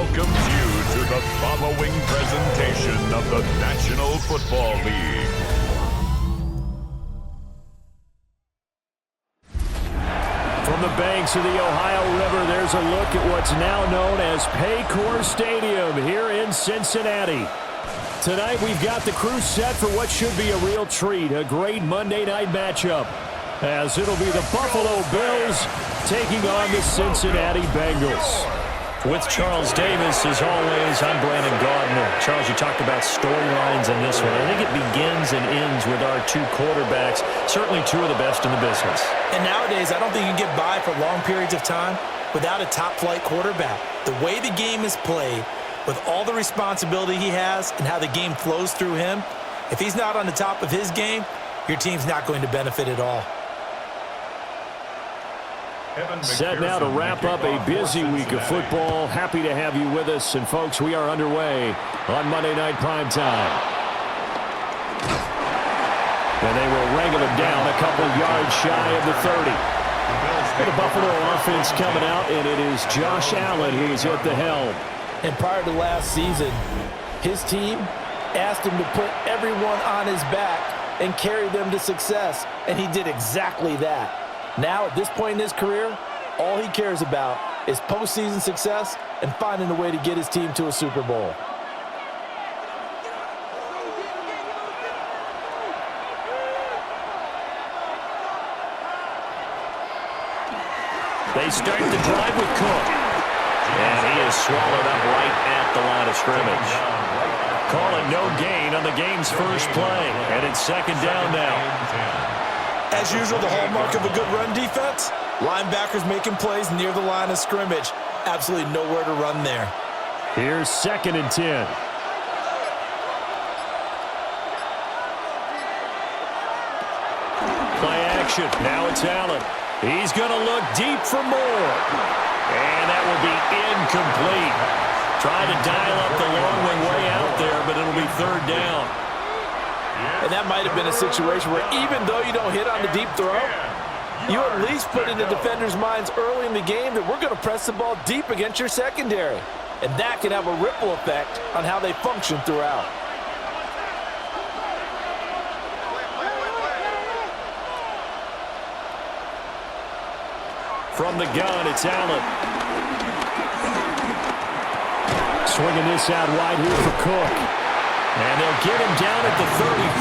welcomes you to the following presentation of the National Football League. From the banks of the Ohio River, there's a look at what's now known as Paycor Stadium here in Cincinnati. Tonight we've got the crew set for what should be a real treat, a great Monday night matchup, as it'll be the Buffalo Bills taking on the Cincinnati Bengals. With Charles Davis, as always, I'm Brandon Gardner. Charles, you talked about storylines in this one. I think it begins and ends with our two quarterbacks, certainly two of the best in the business. And nowadays, I don't think you can get by for long periods of time without a top-flight quarterback. The way the game is played, with all the responsibility he has and how the game flows through him, if he's not on the top of his game, your team's not going to benefit at all. Set now to wrap up a busy week of football. Happy to have you with us. And, folks, we are underway on Monday Night Primetime. And they will wrangle him down a couple yards shy of the 30. The Buffalo offense coming out, and it is Josh Allen who is at the helm. And prior to last season, his team asked him to put everyone on his back and carry them to success, and he did exactly that. Now, at this point in his career, all he cares about is postseason success and finding a way to get his team to a Super Bowl. They start the drive with Cook. And he is swallowed up right at the line of scrimmage. Call it no gain on the game's first play. And it's second down now. As usual, the hallmark of a good run defense, linebackers making plays near the line of scrimmage. Absolutely nowhere to run there. Here's 2nd and 10. Play action. Now it's Allen. He's going to look deep for more. And that will be incomplete. Trying to dial up the long way out there, but it'll be 3rd down. And that might have been a situation where even though you don't hit on the deep throw, you at least put in the defender's minds early in the game that we're going to press the ball deep against your secondary. And that can have a ripple effect on how they function throughout. From the gun, it's Allen. Swinging this out wide here for Cook. And they'll get him down at the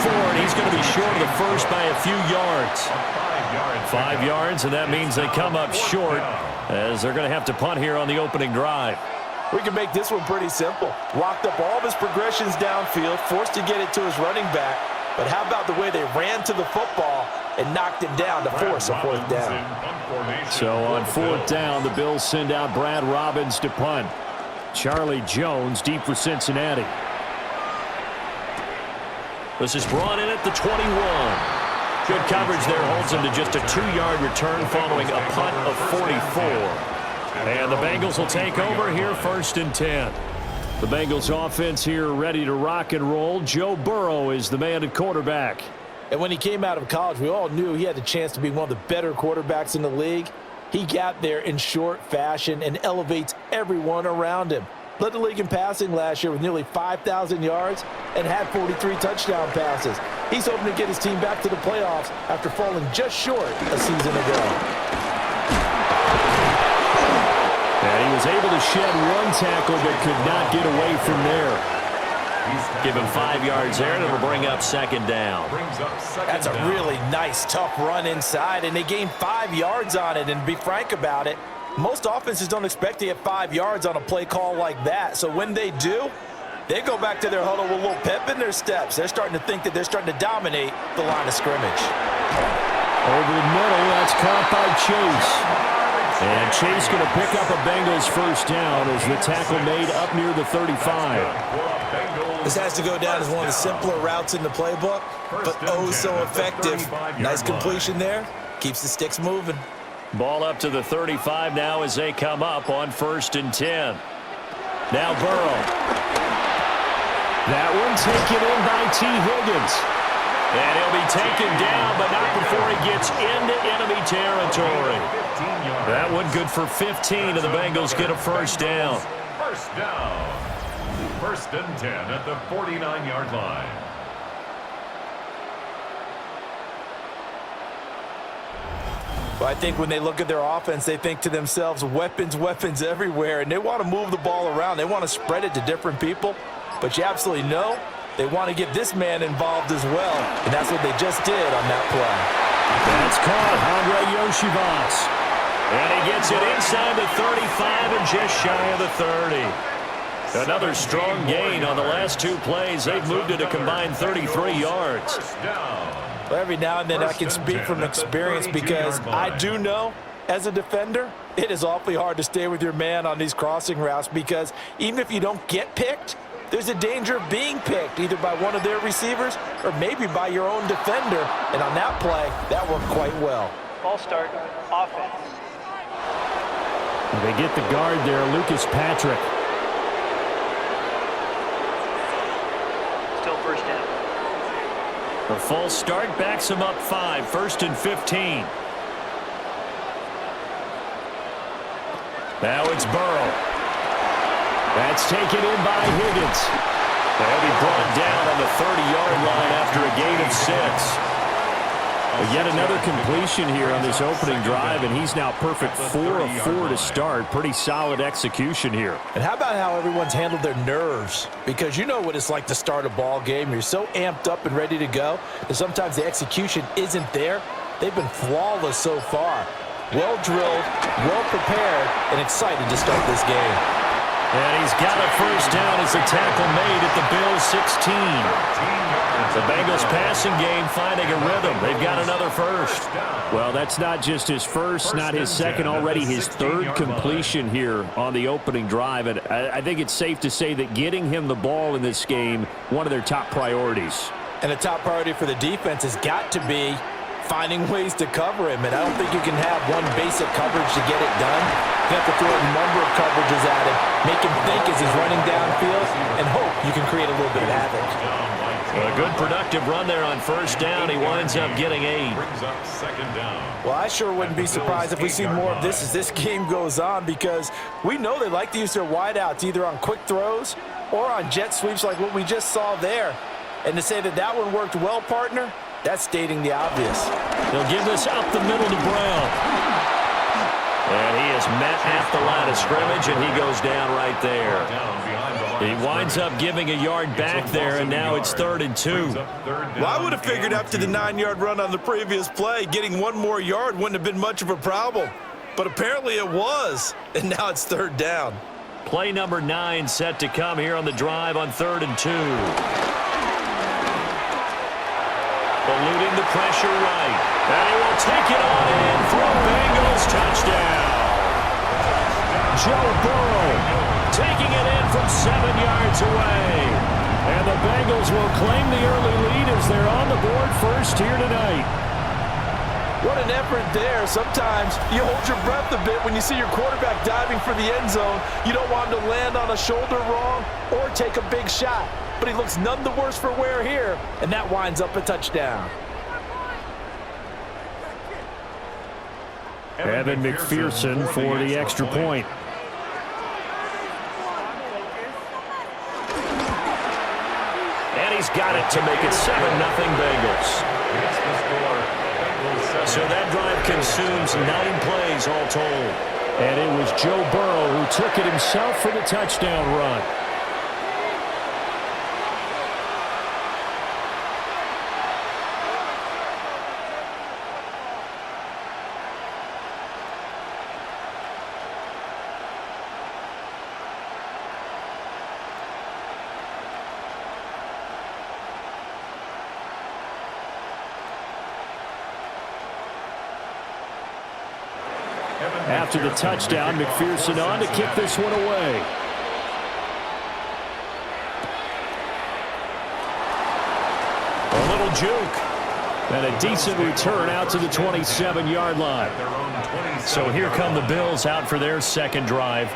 34, and he's going to be short of the first by a few yards. 5 yards, and that means they come up short as they're going to have to punt here on the opening drive. We can make this one pretty simple. Locked up all of his progressions downfield, forced to get it to his running back. But how about the way they ran to the football and knocked him down to force a 4th down? So on 4th down, the Bills send out Brad Robbins to punt. Charlie Jones deep for Cincinnati. This is brought in at the 21. Good coverage there holds him to just a 2-yard return following a punt of 44. And the Bengals will take over here 1st and 10. The Bengals offense here ready to rock and roll. Joe Burrow is the man at quarterback. And when he came out of college, we all knew he had the chance to be one of the better quarterbacks in the league. He got there in short fashion and elevates everyone around him. Led the league in passing last year with nearly 5,000 yards and had 43 touchdown passes. He's hoping to get his team back to the playoffs after falling just short a season ago. And he was able to shed one tackle but could not get away from there. Give him 5 yards there, and it'll bring up 2nd down. That's a really nice, tough run inside, and they gained 5 yards on it. And to be frank about it, most offenses don't expect to get 5 yards on a play call like that. So when they do, they go back to their huddle with a little pep in their steps. They're starting to think that they're starting to dominate the line of scrimmage. Over the middle, that's caught by Chase. And Chase going to pick up a Bengals 1st down as the tackle made up near the 35. This has to go down as one of the simpler routes in the playbook, but oh so effective. Nice completion there. Keeps the sticks moving. Ball up to the 35 now as they come up on 1st and 10. Now Burrow. That one taken in by T. Higgins. And he'll be taken down, but not before he gets into enemy territory. That one good for 15, and the Bengals get a 1st down. First down. First and 10 at the 49-yard line. Well, I think when they look at their offense, they think to themselves, weapons, weapons everywhere, and they want to move the ball around. They want to spread it to different people, but you absolutely know they want to get this man involved as well, and that's what they just did on that play. That's caught, Andre Yoshivas. And he gets it inside the 35 and just shy of the 30. Another strong gain on the last two plays. They've moved it a combined 33 yards. Well, every now and then I can speak from experience because I do know as a defender, it is awfully hard to stay with your man on these crossing routes because even if you don't get picked, there's a danger of being picked either by one of their receivers or maybe by your own defender. And on that play, that worked quite well. Ball start, offense. They get the guard there, Lucas Patrick. Still first down. The false start backs him up 5, first and 15. Now it's Burrow. That's taken in by Higgins. They'll be brought down on the 30-yard line after a gain of 6. Yet another completion here on this opening drive, and he's now perfect 4 of 4 to start. Pretty solid execution here. And how about how everyone's handled their nerves? Because you know what it's like to start a ball game. You're so amped up and ready to go, and sometimes the execution isn't there. They've been flawless so far. Well drilled, well prepared, and excited to start this game. And he's got a first down as the tackle made at the Bills' 16. The Bengals passing game finding a rhythm. They've got another first. Well, that's not just his first, not his second, already his third completion here on the opening drive. And I think it's safe to say that getting him the ball in this game, one of their top priorities. And a top priority for the defense has got to be finding ways to cover him. And I don't think you can have one basic coverage to get it done. You have to throw a number of coverages at him, make him think as he's running downfield, and hope you can create a little bit of havoc. A good productive run there on first down. He winds up getting 8. Well, I sure wouldn't be surprised if we see more of this as this game goes on because we know they like to use their wideouts either on quick throws or on jet sweeps like what we just saw there. And to say that that one worked well, partner, that's stating the obvious. They'll give this up the middle to Brown. And he is met at the line of scrimmage, and he goes down right there. He winds up giving a yard back there, and now it's 3rd and 2. Well, I would have figured after the 9-yard run on the previous play, getting one more yard wouldn't have been much of a problem. But apparently it was, and now it's 3rd down. Play number 9 set to come here on the drive on 3rd and 2. Eluding the pressure right. And he will take it on in for a Bengals touchdown. Joe Burrow taking it in from 7 yards away. And the Bengals will claim the early lead as they're on the board first here tonight. What an effort there. Sometimes you hold your breath a bit when you see your quarterback diving for the end zone. You don't want him to land on a shoulder wrong or take a big shot. But he looks none the worse for wear here, and that winds up a touchdown. Evan McPherson for the extra point. And he's got it to make it 7-0 Bengals. So that drive consumes 9 plays all told. And it was Joe Burrow who took it himself for the touchdown run. After the touchdown, McPherson on to kick this one away. A little juke. And a decent return out to the 27-yard line. So here come the Bills out for their second drive.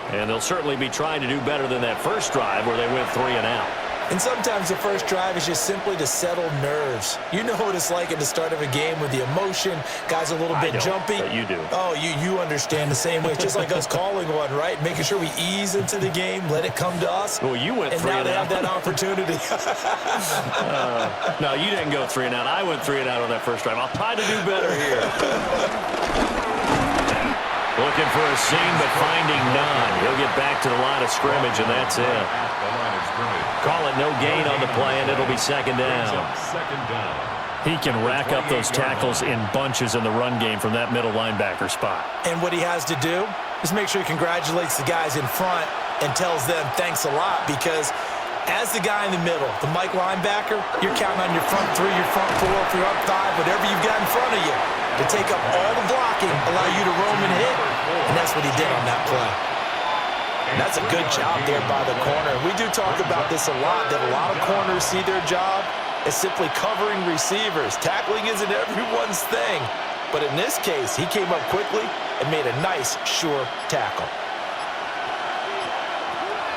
And they'll certainly be trying to do better than that first drive where they went 3 and out. And sometimes the first drive is just simply to settle nerves. You know what it's like at the start of a game with the emotion, guys a little bit jumpy. But you do. Oh, you understand the same way. It's just like us calling one, right? Making sure we ease into the game, let it come to us. Well, you went 3 and and now they out. have that opportunity. No, you didn't go 3 and out. I went 3 and out on that first drive. I'll try to do better here. Looking for a seam, but finding none. He'll get back to the line of scrimmage, and that's it. Call it no gain on the play, and it'll be second down. He can rack up those tackles in bunches in the run game from that middle linebacker spot. And what he has to do is make sure he congratulates the guys in front and tells them thanks a lot, because as the guy in the middle, the Mike linebacker, you're counting on your front 3, your front 4, if you're up 5, whatever you've got in front of you to take up all the blocking, allow you to roam and hit. And that's what he did on that play. And that's a good job there by the corner. We do talk about this a lot, that a lot of corners see their job as simply covering receivers. Tackling isn't everyone's thing. But in this case, he came up quickly and made a nice, sure tackle.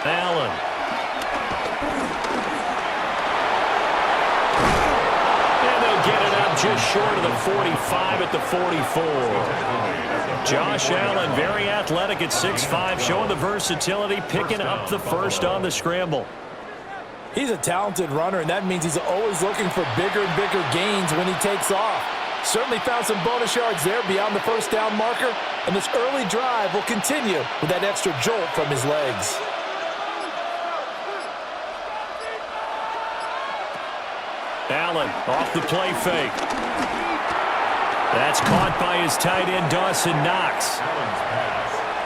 Allen. And they'll get it up just short of the 45 at the 44. Josh Allen, very athletic at 6'5", showing the versatility, picking up the first on the scramble. He's a talented runner, and that means he's always looking for bigger and bigger gains when he takes off. Certainly found some bonus yards there beyond the first down marker, and this early drive will continue with that extra jolt from his legs. Allen off the play fake. That's caught by his tight end, Dawson Knox.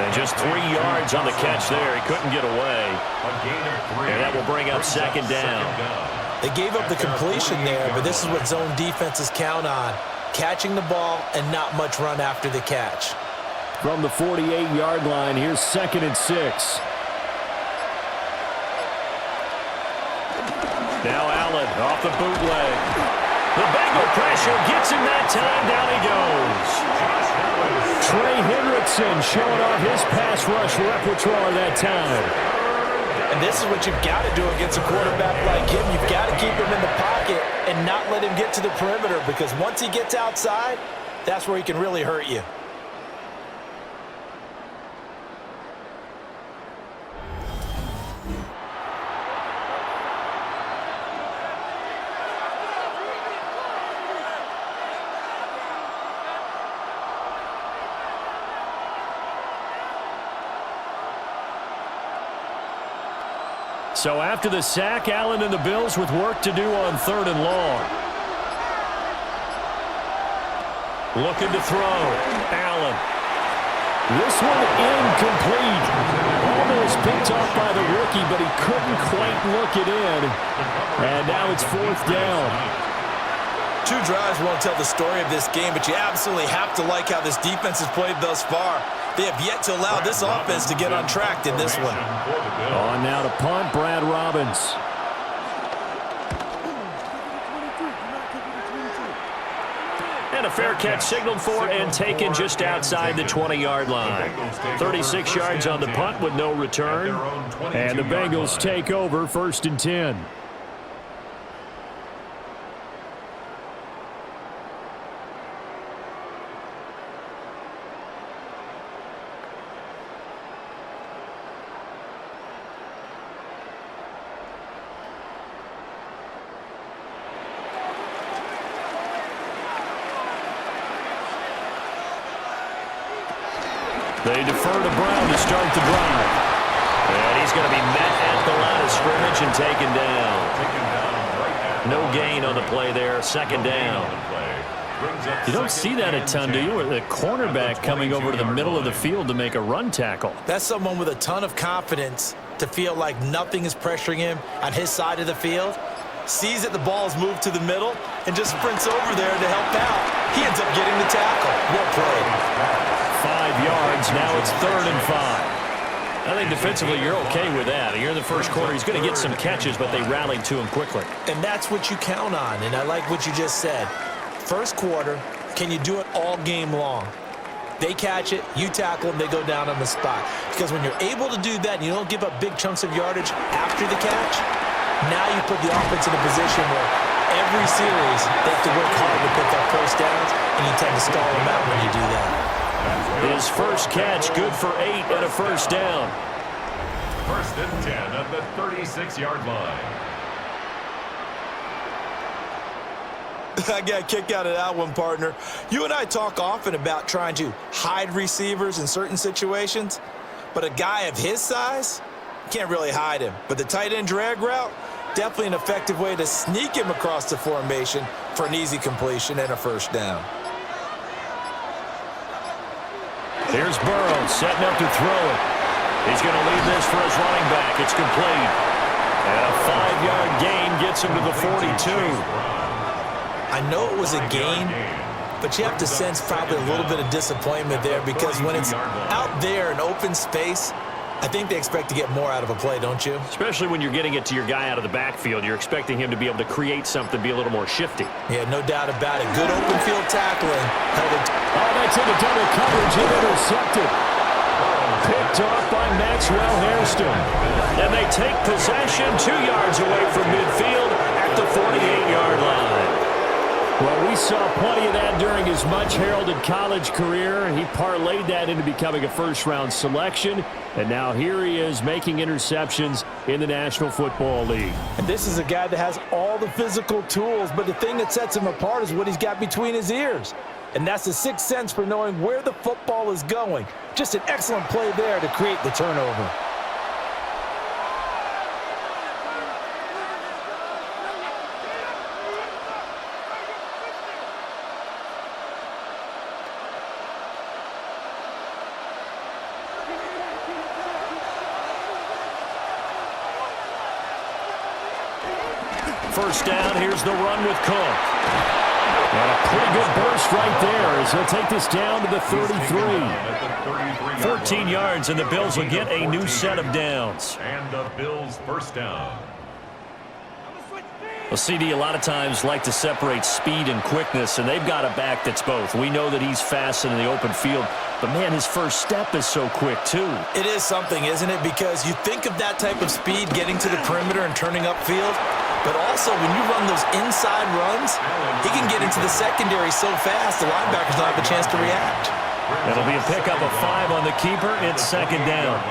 And just 3 yards on the catch there. He couldn't get away. And that will bring up second down. They gave up the completion there, but this is what zone defenses count on. Catching the ball and not much run after the catch. From the 48-yard line, here's 2nd and 6. Now Allen off the bootleg. The Bengal pressure gets him that time. Down he goes. Trey Hendrickson showing off his pass rush repertoire that time. And this is what you've got to do against a quarterback like him. You've got to keep him in the pocket and not let him get to the perimeter, because once he gets outside, that's where he can really hurt you. So after the sack, Allen and the Bills with work to do on 3rd and long. Looking to throw. Allen. This one incomplete. Almost picked off by the rookie, but he couldn't quite look it in. And now it's 4th down. 2 drives won't tell the story of this game, but you absolutely have to like how this defense has played thus far. They have yet to allow this offense to get on track in this one. On now to punt, Brad Robbins. And a fair catch signaled for and taken just outside the 20-yard line. 36 yards on the punt with no return. And the Bengals take over 1st and 10. They defer to Brown to start the drive. And he's going to be met at the line of scrimmage and taken down. No gain on the play there. 2nd down. You don't see that a ton, do you? Or the cornerback coming over to the middle of the field to make a run tackle. That's someone with a ton of confidence to feel like nothing is pressuring him on his side of the field. Sees that the ball is moved to the middle and just sprints over there to help out. He ends up getting the tackle. Well played. 5 yards. Now it's 3rd and 5. I think defensively you're okay with that. You're in the first quarter. He's going to get some catches, but they rallied to him quickly. And that's what you count on, and I like what you just said. First quarter, can you do it all game long? They catch it, you tackle them, they go down on the spot. Because when you're able to do that and you don't give up big chunks of yardage after the catch, Now you put the offense in a position where every series they have to work hard to pick up first downs, and you tend to stall them out when you do that. His first catch, good for 8 and a first down. First and 10 at the 36-yard line. I got a kick out of that one, partner. You and I talk often about trying to hide receivers in certain situations, but a guy of his size, can't really hide him. But the tight end drag route, definitely an effective way to sneak him across the formation for an easy completion and a first down. Here's Burrow setting up to throw it. He's going to lead this for his running back. It's complete. And a 5-yard gain gets him to the 42. I know it was a gain, but you have to sense probably a little bit of disappointment there because when it's out there in open space, I think they expect to get more out of a play, don't you? Especially when you're getting it to your guy out of the backfield. You're expecting him to be able to create something, be a little more shifty. Yeah, no doubt about it. Good open field tackling. That's into double coverage and intercepted. Picked off by Maxwell Hairston. And they take possession 2 yards away from midfield at the 48-yard line. Well, we saw plenty of that during his much-heralded college career. He parlayed that into becoming a first-round selection, and now here he is making interceptions in the National Football League. And this is a guy that has all the physical tools, but the thing that sets him apart is what he's got between his ears. And that's the sixth sense for knowing where the football is going. Just an excellent play there to create the turnover. First down, here's the run with Cook. And a pretty good burst right there as he'll take this down to the 33. 14 yards, and the Bills will get a new set of downs. And the Bills first down. Well, CD, a lot of times like to separate speed and quickness, and they've got a back that's both. We know that he's fast in the open field, but, man, his first step is so quick, too. It is something, isn't it? Because you think of that type of speed getting to the perimeter and turning upfield, but also when you run those inside runs, he can get into the secondary so fast the linebackers don't have a chance to react. It'll be a pickup of 5 on the keeper. It's second down.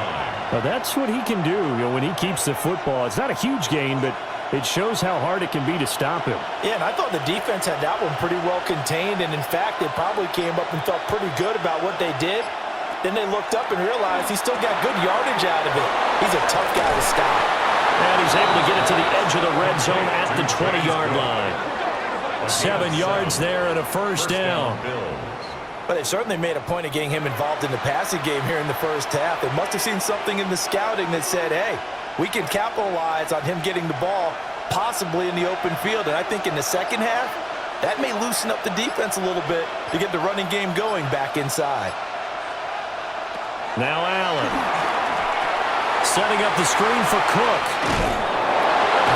Well, that's what he can do when he keeps the football. It's not a huge gain, but it shows how hard it can be to stop him. Yeah, and I thought the defense had that one pretty well contained, and in fact, they probably came up and felt pretty good about what they did. Then they looked up and realized he still got good yardage out of it. He's a tough guy to stop. And he's able to get it to the edge of the red zone at the 20-yard line. 7 yards there and a first down. But they certainly made a point of getting him involved in the passing game here in the first half. They must have seen something in the scouting that said, hey, we can capitalize on him getting the ball possibly in the open field. And I think in the second half, that may loosen up the defense a little bit to get the running game going back inside. Now Allen. Setting up the screen for Cook.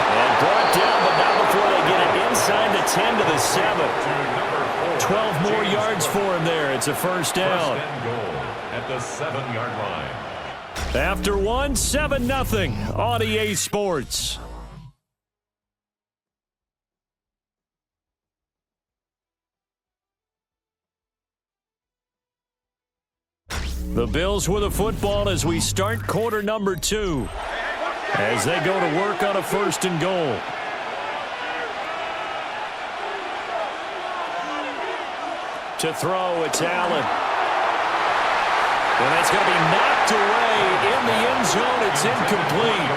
And brought down, but not before they get it inside the 10 to the 7. 12 more yards for him there. It's a first down. First and goal at the 7-yard line. After 1, 7-0 on EA Sports. The Bills with a football as we start quarter number 2. As they go to work on a first and goal. To throw, it's Allen. And that's going to be knocked away in the end zone. It's incomplete.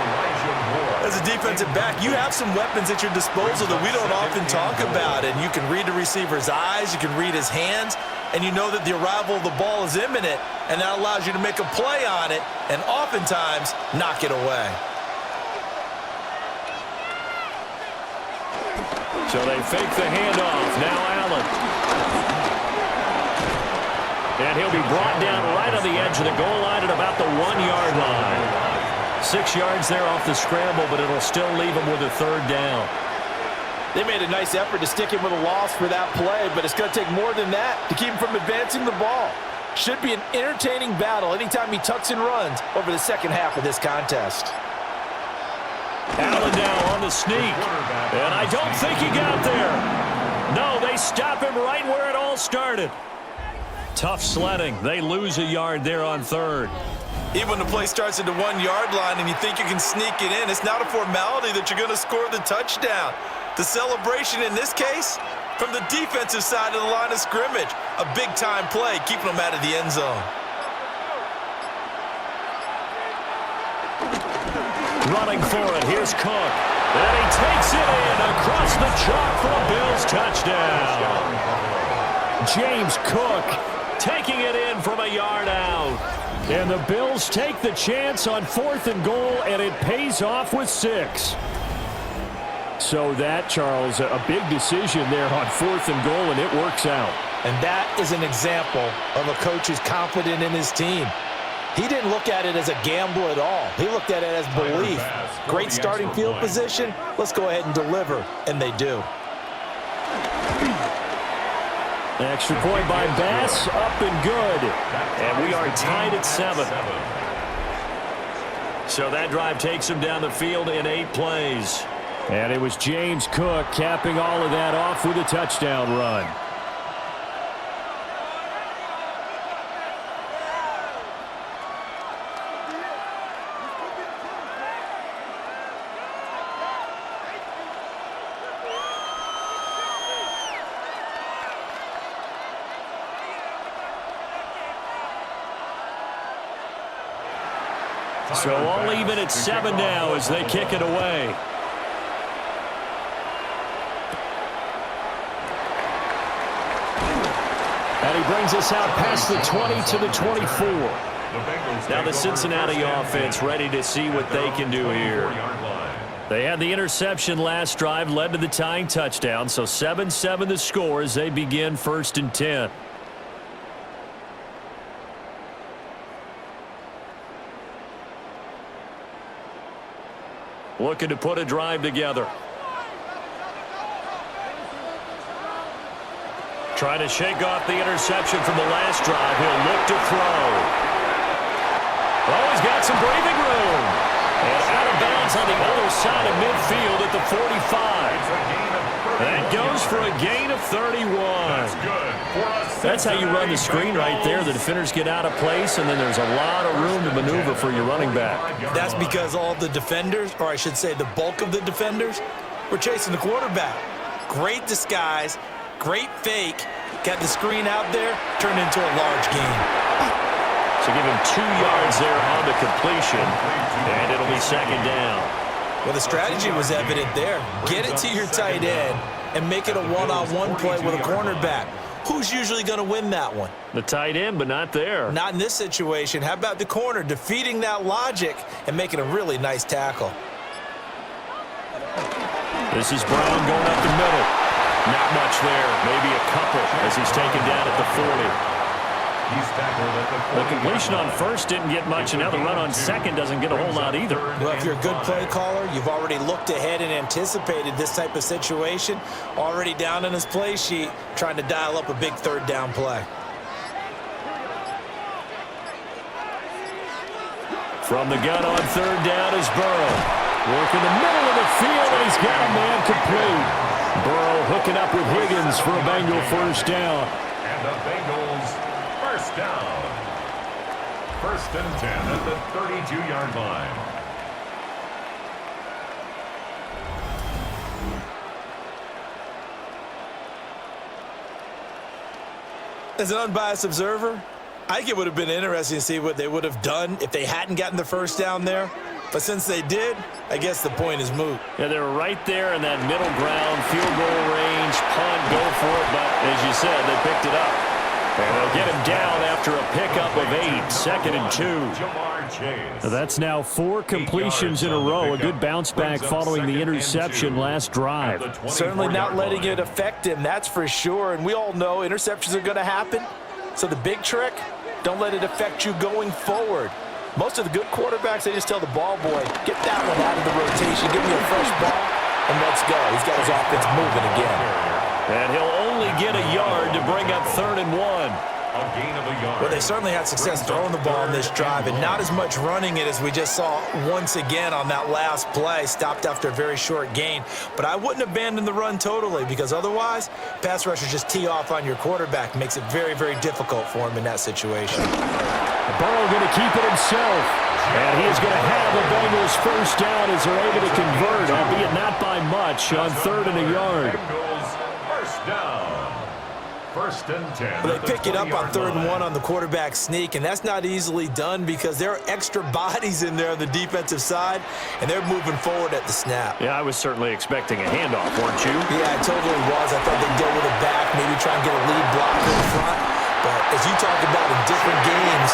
As a defensive back, you have some weapons at your disposal that we don't often talk about. And you can read the receiver's eyes, you can read his hands, and you know that the arrival of the ball is imminent, and that allows you to make a play on it and oftentimes knock it away. So they fake the handoff. Now Allen. And he'll be brought down right on the edge of the goal line at about the 1-yard line. 6 yards there off the scramble, but it'll still leave him with a third down. They made a nice effort to stick him with a loss for that play, but it's going to take more than that to keep him from advancing the ball. Should be an entertaining battle anytime he tucks and runs over the second half of this contest. Allen now on the sneak. And I don't think he got there. No, they stop him right where it all started. Tough sledding. They lose a yard there on third. Even when the play starts at the 1 yard line and you think you can sneak it in, it's not a formality that you're going to score the touchdown. The celebration in this case, from the defensive side of the line of scrimmage, a big-time play, keeping them out of the end zone. Running for it, here's Cook. And he takes it in across the chalk for a Bills touchdown. James Cook taking it in from a yard out. And the Bills take the chance on 4th and goal, and it pays off with 6. So that, Charles, a big decision there on 4th and goal, and it works out. And that is an example of a coach who's confident in his team. He didn't look at it as a gamble at all. He looked at it as belief. Great starting field position. Let's go ahead and deliver. And they do. Extra point by Bass, up and good. And we are tied at 7. So that drive takes him down the field in 8 plays. And it was James Cook capping all of that off with a touchdown run. So all even at 7 now as they kick it away. And he brings us out past the 20 to the 24. Now the Cincinnati offense ready to see what they can do here. They had the interception last drive, led to the tying touchdown. So 7-7 the score as they begin 1st and 10. Looking to put a drive together. Trying to shake off the interception from the last drive. He'll look to throw. Oh, he's got some breathing room. And out of bounds on the other side of midfield at the 45. That goes for a gain of 31. That's how you run the screen right there. The defenders get out of place, and then there's a lot of room to maneuver for your running back. That's because all the defenders, or I should say the bulk of the defenders, were chasing the quarterback. Great disguise, great fake, got the screen out there, turned into a large gain. So give him 2 yards there on the completion, and it'll be 2nd down. Well, the strategy was evident there. Get it to your tight end and make it a one-on-one play with a cornerback. Who's usually going to win that one? The tight end, but not there. Not in this situation. How about the corner defeating that logic and making a really nice tackle? This is Brown going up the middle. Not much there. Maybe a couple as he's taken down at the 40. The completion on first didn't get much, and now the run on second doesn't get a whole lot either. Well, if you're a good play caller, you've already looked ahead and anticipated this type of situation. Already down in his play sheet, trying to dial up a big 3rd down play. From the gun on 3rd down is Burrow. Working the middle of the field, and he's got a man complete. Burrow hooking up with Higgins for a Bengal 1st down. And the Bengals first down. 1st and 10 at the 32-yard line. As an unbiased observer, I think it would have been interesting to see what they would have done if they hadn't gotten the 1st down there. But since they did, I guess the point is moot. Yeah, they were right there in that middle ground, field goal range, punt, go for it. But as you said, they picked it up. And they'll get him down after a pickup of 8, 2nd and 2. That's now 4 completions in a row. A good bounce back following the interception last drive. Certainly not letting it affect him, that's for sure. And we all know interceptions are going to happen. So the big trick, don't let it affect you going forward. Most of the good quarterbacks, they just tell the ball boy, get that one out of the rotation, give me a fresh ball, and let's go. He's got his offense moving again. And he'll only get a yard to bring up 3rd and 1. A gain of a yard. Well, they certainly had success throwing the ball on this drive and not as much running it as we just saw once again on that last play. Stopped after a very short gain. But I wouldn't abandon the run totally because otherwise, pass rushers just tee off on your quarterback. Makes it very, very difficult for him in that situation. Burrow going to keep it himself. And he is going to have the Bengals first down as they're able to convert, albeit not by much, on 3rd and a yard. Bengals first down. First and 10. Well, they pick it up on 3rd and 1 on the quarterback sneak, and that's not easily done because there are extra bodies in there on the defensive side, and they're moving forward at the snap. Yeah, I was certainly expecting a handoff, weren't you? Yeah, I totally was. I thought they'd go with it back, maybe try and get a lead blocker in front. But as you talk about in different games,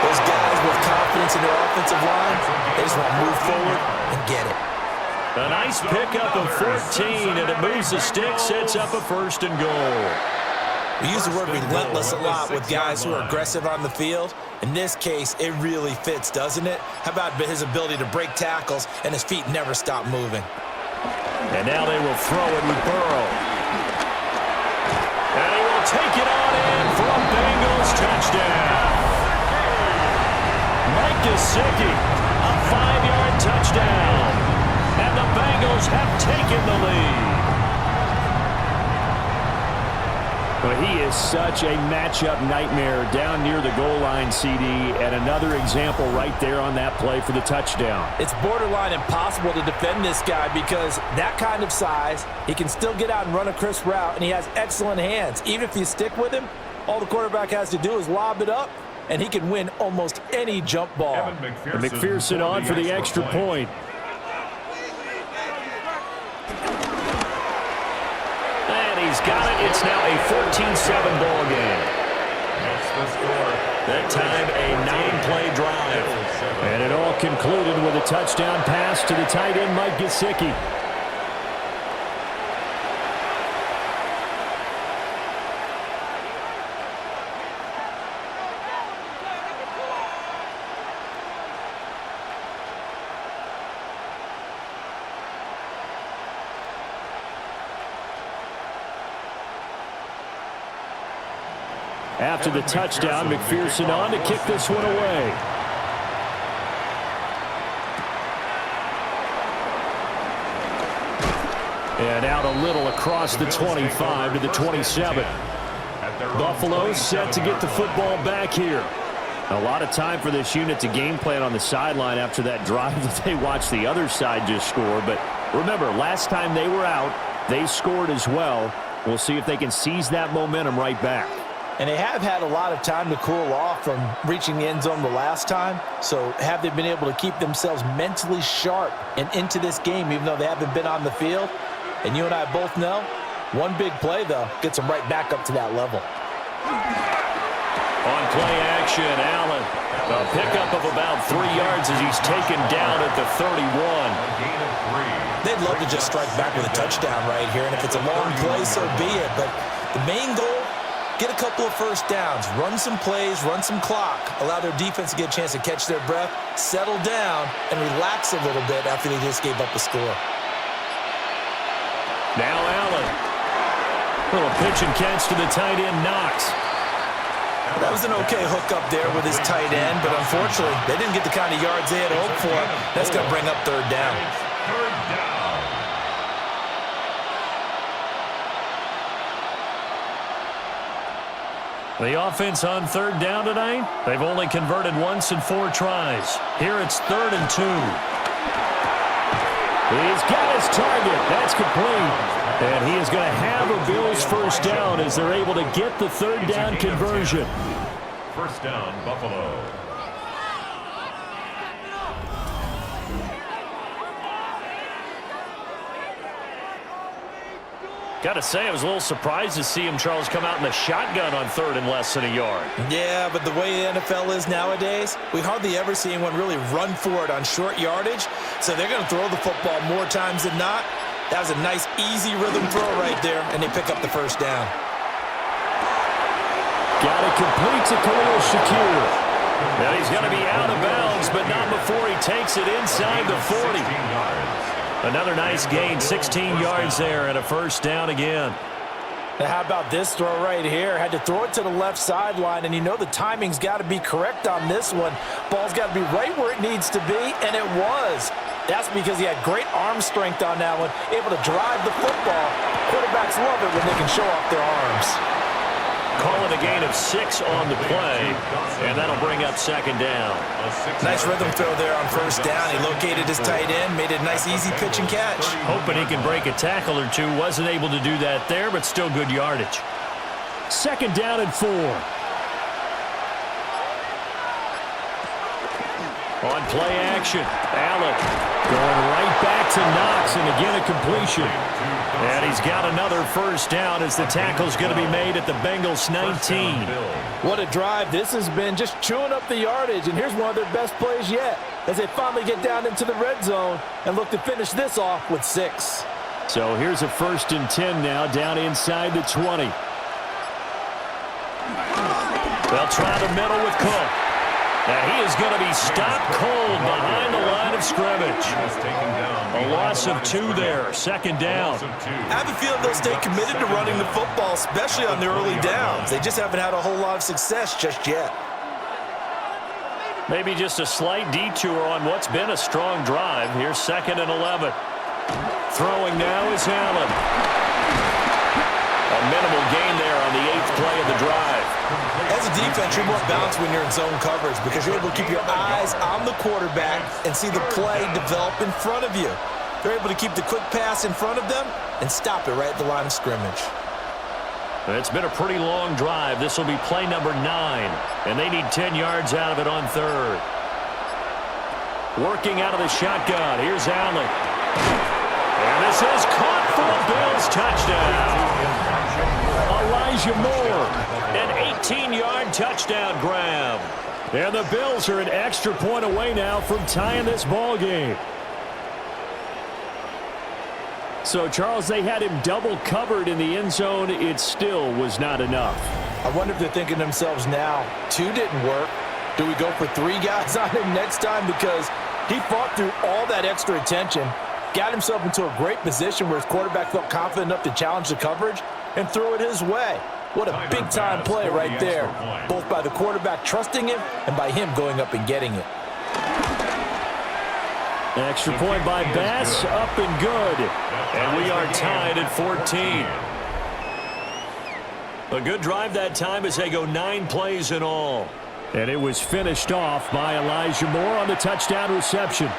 those guys with confidence in their offensive line, they just want to move forward and get it. A nice pickup of 14, and it moves the stick, sets up a 1st and goal. We use the word relentless a lot with guys who are aggressive on the field. In this case, it really fits, doesn't it? How about his ability to break tackles and his feet never stop moving? And now they will throw it with Burrow. And he will take it on in for a Bengals touchdown. Mike Gesicki, a 5-yard touchdown. And the Bengals have taken the lead. Well, he is such a matchup nightmare down near the goal line, CD, and another example right there on that play for the touchdown. It's borderline impossible to defend this guy because that kind of size, he can still get out and run a crisp route, and he has excellent hands. Even if you stick with him, all the quarterback has to do is lob it up, and he can win almost any jump ball. And McPherson on for the extra point. He's got it. It's now a 14-7 ball game. That's the score. That time, a 9-play drive. And it all concluded with a touchdown pass to the tight end, Mike Gesicki. After the touchdown, McPherson on to kick this one away. And out a little across the 25 to the 27. Buffalo set to get the football back here. A lot of time for this unit to game plan on the sideline after that drive that they watched the other side just score. But remember, last time they were out, they scored as well. We'll see if they can seize that momentum right back. And they have had a lot of time to cool off from reaching the end zone the last time. So have they been able to keep themselves mentally sharp and into this game, even though they haven't been on the field? And you and I both know, one big play, though, gets them right back up to that level. On play action, Allen. A pickup of about 3 yards as he's taken down at the 31. They'd love to just strike back with a touchdown right here. And if it's a long play, so be it. But the main goal, get a couple of first downs, run some plays, run some clock, allow their defense to get a chance to catch their breath, settle down, and relax a little bit after they just gave up a score. Now Allen. Little pitch and catch to the tight end, Knox. That was an okay hook up there with his tight end, but unfortunately, they didn't get the kind of yards they had hoped for. That's going to bring up 3rd down. Third down. The offense on 3rd down tonight, they've only converted once in 4 tries. Here it's 3rd and 2. He's got his target. That's complete. And he is going to have a Bills first down as they're able to get the 3rd down conversion. First down, Buffalo. Got to say, I was a little surprised to see him, Charles, come out in the shotgun on 3rd and less than a yard. Yeah, but the way the NFL is nowadays, we hardly ever see anyone really run for it on short yardage. So they're going to throw the football more times than not. That was a nice, easy rhythm throw right there, and they pick up the first down. Got it complete to Khalil Shakir. Now he's going to be out of bounds, but not before he takes it inside the 40. Another nice gain, 16 yards there, and a first down again. Now, how about this throw right here? Had to throw it to the left sideline, and you know the timing's got to be correct on this one. Ball's got to be right where it needs to be, and it was. That's because he had great arm strength on that one, able to drive the football. Quarterbacks love it when they can show off their arms. Call it a gain of 6 on the play, and that'll bring up second down. Nice rhythm throw there on first down. He located his tight end, made it a nice easy pitch and catch. Hoping he can break a tackle or two. Wasn't able to do that there, but still good yardage. Second down and 4. On play action, Allen Going right back to Knox, and again a completion. and he's got another first down as the tackle's going to be made at the Bengals 19. What a drive. This has been just chewing up the yardage, and here's one of their best plays yet as they finally get down into the red zone and look to finish this off with 6. So here's a 1st and 10 now, down inside the 20. They'll try the middle with Cook. Now he is going to be stopped cold behind the line of scrimmage. A loss of 2 there, second down. I have a feeling they'll stay committed to running the football, especially on the early downs. They just haven't had a whole lot of success just yet. Maybe just a slight detour on what's been a strong drive. Here's 2nd and 11. Throwing now is Allen. A minimal gain there on the 8th play of the drive. As a defense, you're more balanced when you're in zone coverage because you're able to keep your eyes on the quarterback and see the play develop in front of you. They're able to keep the quick pass in front of them and stop it right at the line of scrimmage. It's been a pretty long drive. This will be play number 9, and they need 10 yards out of it on 3rd. Working out of the shotgun. Here's Allen. And this is caught for a Bills touchdown. Elijah Moore. An 18-yard touchdown grab. And the Bills are an extra point away now from tying this ball game. So, Charles, they had him double covered in the end zone. It still was not enough. I wonder if they're thinking to themselves now, 2 didn't work. Do we go for 3 guys on him next time? Because he fought through all that extra attention, got himself into a great position where his quarterback felt confident enough to challenge the coverage and threw it his way. What a big-time play right there, both by the quarterback trusting him and by him going up and getting it. Extra point by Bass, up and good. And we are tied at 14. A good drive that time as they go 9 plays in all. And it was finished off by Elijah Moore on the touchdown reception.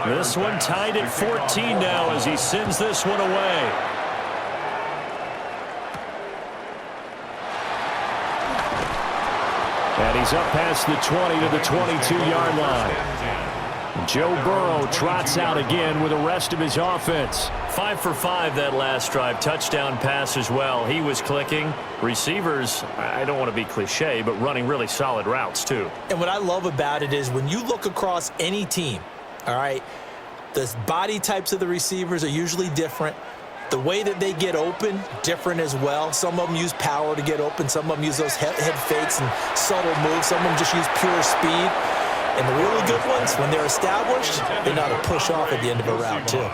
This one tied at 14 now as he sends this one away. And he's up past the 20 to the 22-yard line. Joe Burrow trots out again with the rest of his offense. 5 for 5 that last drive. Touchdown pass as well. He was clicking. Receivers, I don't want to be cliche, but running really solid routes too. And what I love about it is when you look across any team, all right, the body types of the receivers are usually different. The way that they get open, different as well. Some of them use power to get open. Some of them use those head fakes and subtle moves. Some of them just use pure speed. And the really good ones, when they're established, they know how to push off at the end of a route, too.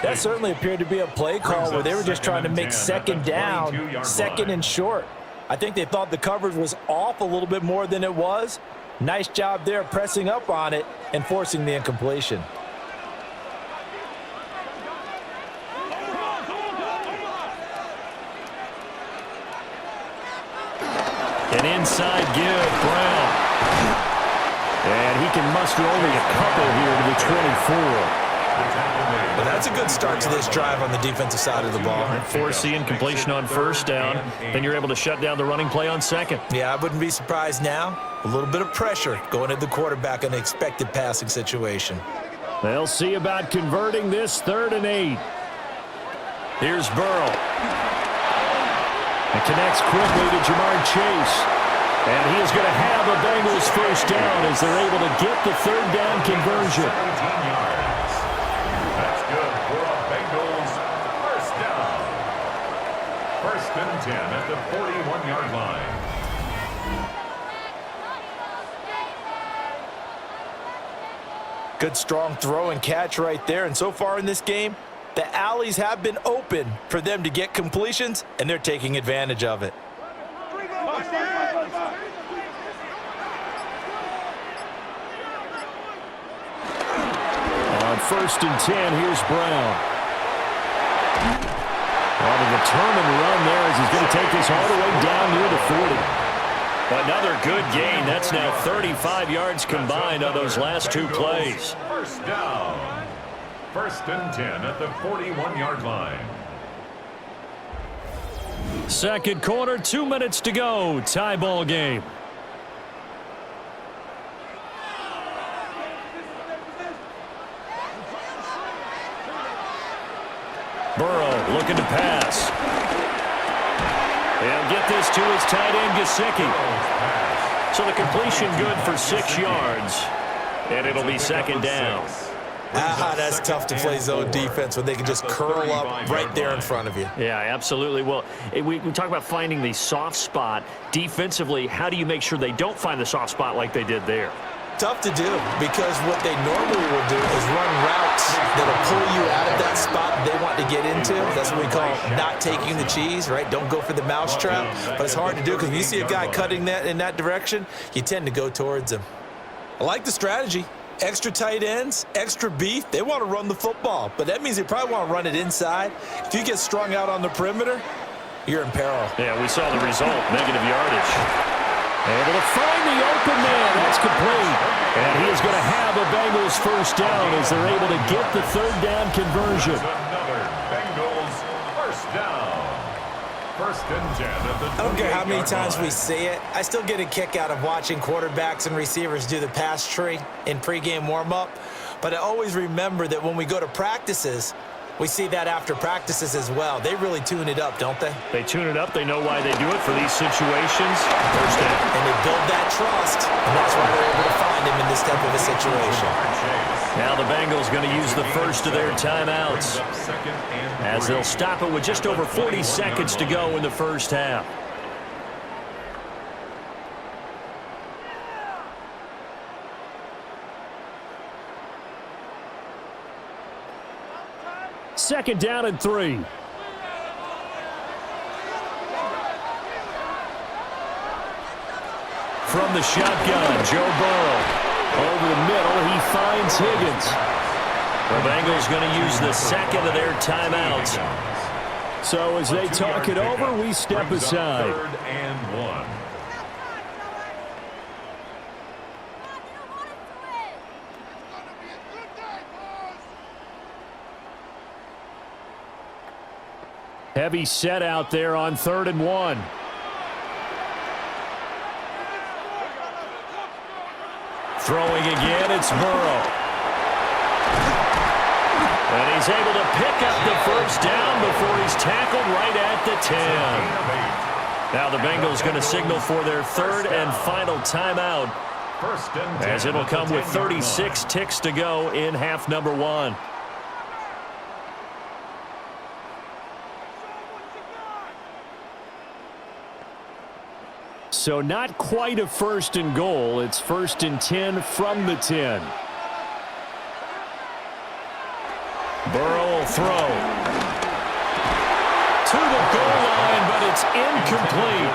That certainly appeared to be a play call where they were just trying to make second down, 2nd and short. I think they thought the coverage was off a little bit more than it was. Nice job there pressing up on it and forcing the incompletion. An inside give, Brown. And he can muster only a couple here to the 24. Well, that's a good start to this drive on the defensive side of the ball. Forcing incompletion on first down. Then you're able to shut down the running play on 2nd. Yeah, I wouldn't be surprised now. A little bit of pressure going at the quarterback in an expected passing situation. They'll see about converting this 3rd and 8. Here's Burrow. It connects quickly to Jamar Chase. And he is going to have a Bengals first down as they're able to get the third down conversion. 17 yards. That's good for a Bengals first down. First and 10 at the 41-yard line. Good strong throw and catch right there. And so far in this game, the alleys have been open for them to get completions, and they're taking advantage of it. On first and 10, here's Brown. On a determined run there as he's going to take this all the way down near the 40. Another good gain. That's now 35 yards combined on those last two plays. First down. First and 10 at the 41-yard line. Second quarter, 2 minutes to go. Tie ball game. Burrow looking to pass. He'll get this to his tight end, Gesicki. So the completion good for 6 yards. And it'll be second down. That's tough to play zone defense when they can just curl up right there in front of you. Yeah, absolutely. Well, we talk about finding the soft spot. Defensively, how do you make sure they don't find the soft spot like they did there? Tough to do, because what they normally will do is run routes that'll pull you out of that spot they want to get into. That's what we call not taking the cheese, right? Don't go for the mousetrap. But it's hard to do because when you see a guy cutting that in that direction, you tend to go towards him. I like the strategy. Extra tight ends, extra beef. They want to run the football, but that means they probably want to run it inside. If you get strung out on the perimeter, you're in peril. Yeah, we saw the result, negative yardage. Able to find the open man. That's complete. And he is going to have a Bengals first down as they're able to get the third down conversion. Another Bengals first down. First and 10 at the I don't care how many 28-yard times line. we see it. I still get a kick out of watching quarterbacks and receivers do the pass tree in pregame warm-up. But I always remember that when we go to practices, we see that after practices as well. They really tune it up, don't they? They tune it up. They know why they do it for these situations. First down. And they build that trust, and that's why they're able to find him in this type of a situation. Now the Bengals going to use the first of their timeouts Second and as they'll stop it with just over 40 seconds to go in the first half. Second down and 3. From the shotgun, Joe Burrow. Over the middle, he finds Higgins. The Bengals going to use the second of their timeouts. So as they talk it over, we step brings up aside. Third and 1. Heavy set out there on 3rd and 1. Throwing again, it's Burrow. And he's able to pick up the first down before he's tackled right at the 10. Now the Bengals going to signal for their third and final timeout, First and 10 as it'll at the come with 10-yard line. 36 ticks to go in half number 1. So not quite a first and goal. It's first and 10 from the 10. Burrow will throw. To the goal line, but it's incomplete.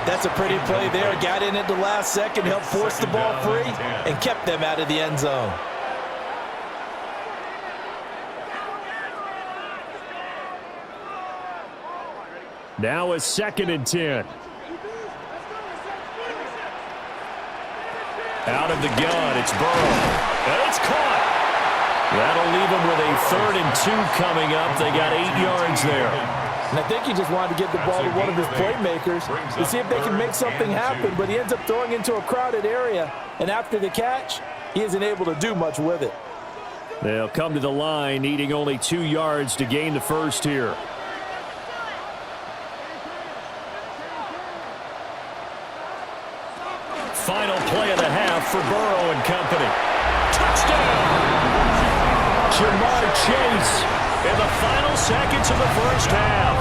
That's a pretty play there. Got in at the last second, helped force the ball free, and kept them out of the end zone. Now a second and 10. Out of the gun, it's Burrow. And it's caught. That'll leave them with a 3rd and 2 coming up. They got 8 yards there. And I think he just wanted to get the ball to one of his playmakers to see if they can make something happen, but he ends up throwing into a crowded area, and after the catch, he isn't able to do much with it. They'll come to the line, needing only 2 yards to gain the first here. final play of the half for Burrow and company. Touchdown! Jamar Chase In the final seconds of the first half.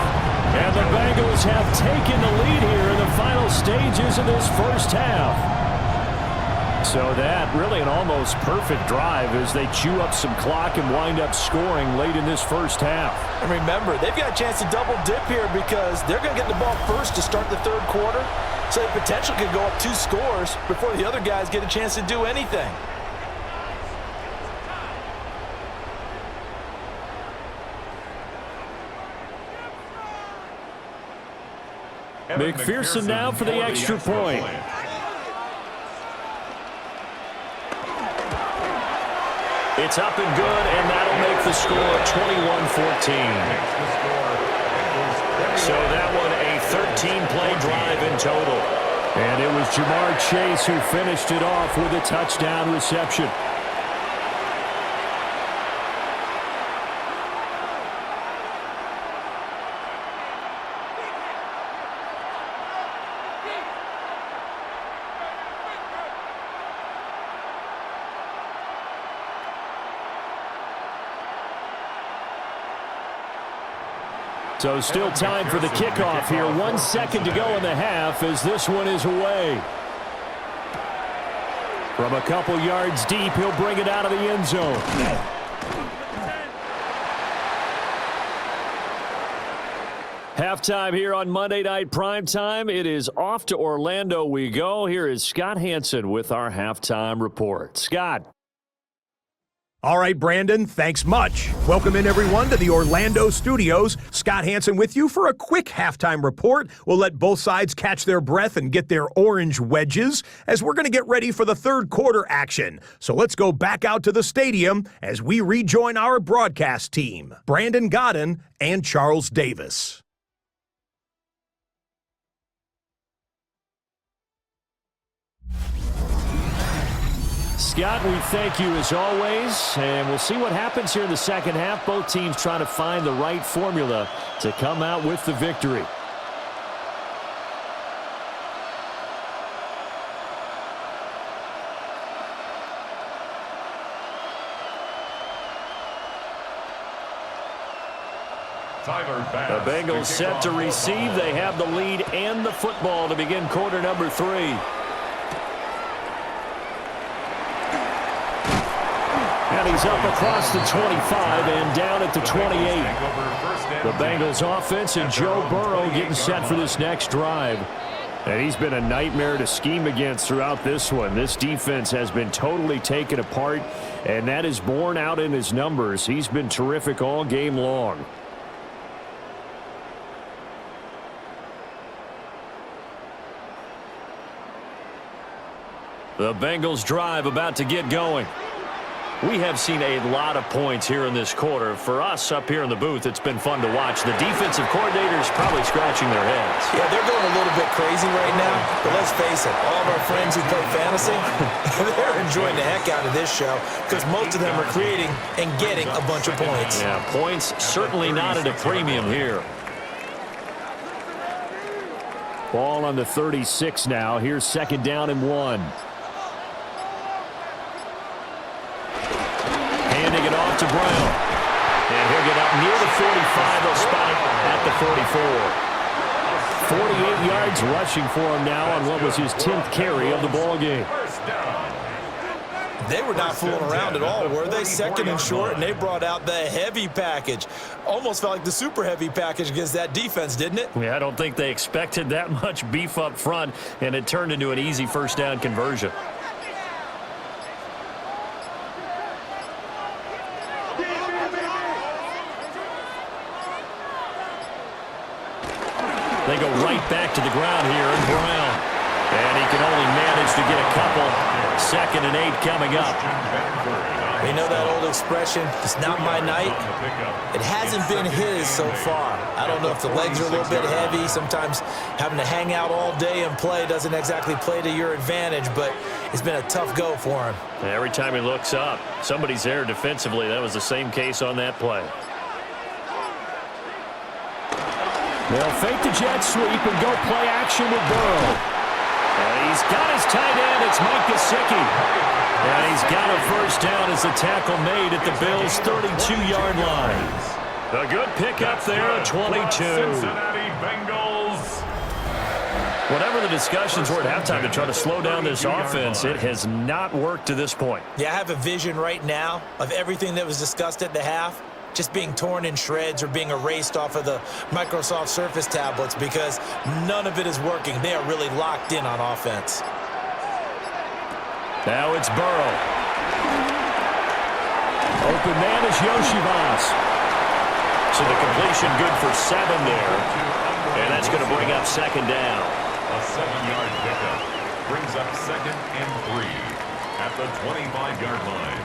and the Bengals have taken the lead here in the final stages of this first half. So that really an almost perfect drive as they chew up some clock and wind up scoring late in this first half. And remember, they've got a chance to double dip here because they're going to get the ball first to start the third quarter. So they potentially could go up 2 scores before the other guys get a chance to do anything. McPherson now for the extra point. It's up and good, and that'll make the score 21-14. So that one a 13-play drive in total. And it was Jamar Chase who finished it off with a touchdown reception. So still time for the kickoff here. 1 second to go in the half as this one is away. From a couple yards deep, he'll bring it out of the end zone. Halftime here on Monday Night Primetime. It is off to Orlando we go. Here is Scott Hansen with our halftime report. Scott. All right, Brandon, thanks much. Welcome in, everyone, to the Orlando studios. Scott Hansen with you for a quick halftime report. We'll let both sides catch their breath and get their orange wedges as we're going to get ready for the third quarter action. So let's go back out to the stadium as we rejoin our broadcast team, Brandon Godden and Charles Davis. Scott, we thank you as always, and we'll see what happens here in the second half. Both teams trying to find the right formula to come out with the victory. The Bengals set to receive. They have the lead and the football to begin quarter number 3. And he's up across the 25 and down at the 28. The Bengals offense and Joe Burrow getting set for this next drive. And he's been a nightmare to scheme against throughout this one. This defense has been totally taken apart, and that is borne out in his numbers. He's been terrific all game long. The Bengals drive about to get going. We have seen a lot of points here in this quarter. For us up here in the booth, it's been fun to watch. The defensive coordinators probably scratching their heads. Yeah, they're going a little bit crazy right now. But let's face it, all of our friends who play fantasy, they're enjoying the heck out of this show because most of them are creating and getting a bunch of points. Yeah, points certainly not at a premium here. Ball on the 36 now. Here's second down and 1. Handing it off to Brown. And he'll get up near the 45. They'll spot it at the 44. 48 yards rushing for him now on what was his 10th carry of the ball game. They were not fooling around at all, were they? Second and short, and they brought out the heavy package. Almost felt like the super heavy package against that defense, didn't it? Yeah, I don't think they expected that much beef up front, and it turned into an easy first down conversion. They go right back to the ground here, and Brown. And he can only manage to get a couple. 2nd and 8 coming up. You know that old expression, it's not my night? It hasn't been his so far. I don't know if the legs are a little bit heavy. Sometimes having to hang out all day and play doesn't exactly play to your advantage, but it's been a tough go for him. Every time he looks up, somebody's there defensively. That was the same case on that play. They'll fake the jet sweep and go play action with Burrow. And he's got his tight end. It's Mike Gesicki. And he's got a first down as the tackle made at the Bills' 32-yard line. A good pickup there at 22. Cincinnati Bengals. Whatever the discussions were at halftime to try to slow down this offense, it has not worked to this point. Yeah, I have a vision right now of everything that was discussed at the half just being torn in shreds or being erased off of the Microsoft Surface tablets because none of it is working. They are really locked in on offense. Now it's Burrow. Open man is Yoshivas. So the completion good for 7 there. And that's going to bring up second down. A 7-yard pickup brings up 2nd and 3 at the 25-yard line.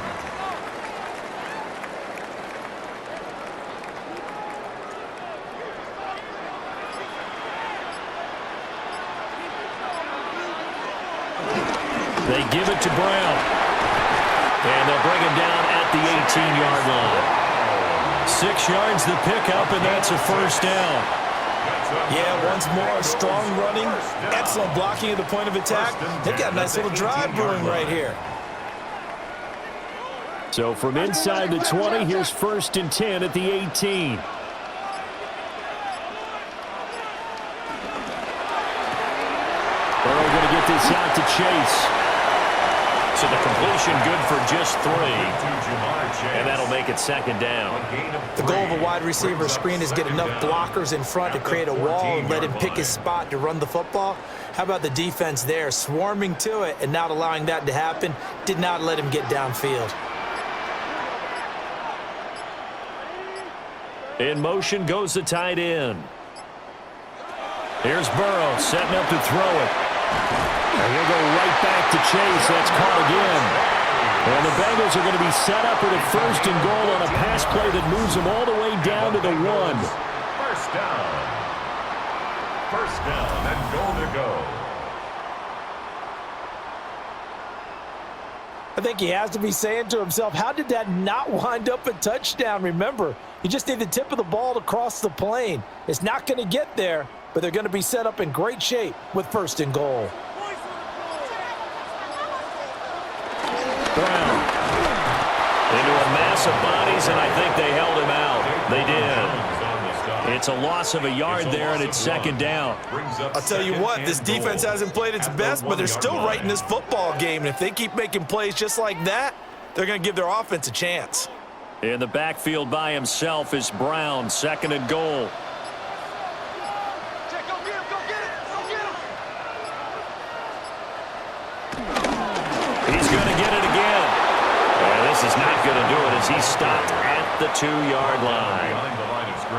They give it to Brown. And they'll bring him down at the 18-yard line. 6 yards the pickup, and that's a first down. Yeah, once more, strong running, excellent blocking at the point of attack. They've got a nice little drive brewing right here. So from inside the 20, here's 1st and 10 at the 18. Burrow going to get this out to Chase. So the completion good for just 3. And that'll make it second down. The goal of a wide receiver screen is get enough blockers in front to create a wall and let him pick his spot to run the football. How about the defense there, swarming to it and not allowing that to happen, did not let him get downfield. In motion goes the tight end. Here's Burrow setting up to throw it. And he'll go right back to Chase. That's caught again. And the Bengals are going to be set up with a 1st and goal on a pass play that moves them all the way down to the 1. First down. First down and goal to go. I think he has to be saying to himself, how did that not wind up a touchdown? Remember, you just need the tip of the ball to cross the plane. It's not going to get there, but they're going to be set up in great shape with 1st and goal. Brown into a mass of bodies, and I think they held him out. They did. It's a loss of a yard there, and it's second down. I'll tell you what, this defense hasn't played its best, but they're still right in this football game. And if they keep making plays just like that, they're going to give their offense a chance. In the backfield by himself is Brown, 2nd and goal. He's going to get it again. And this is not going to do it as he's stopped at the 2-yard line.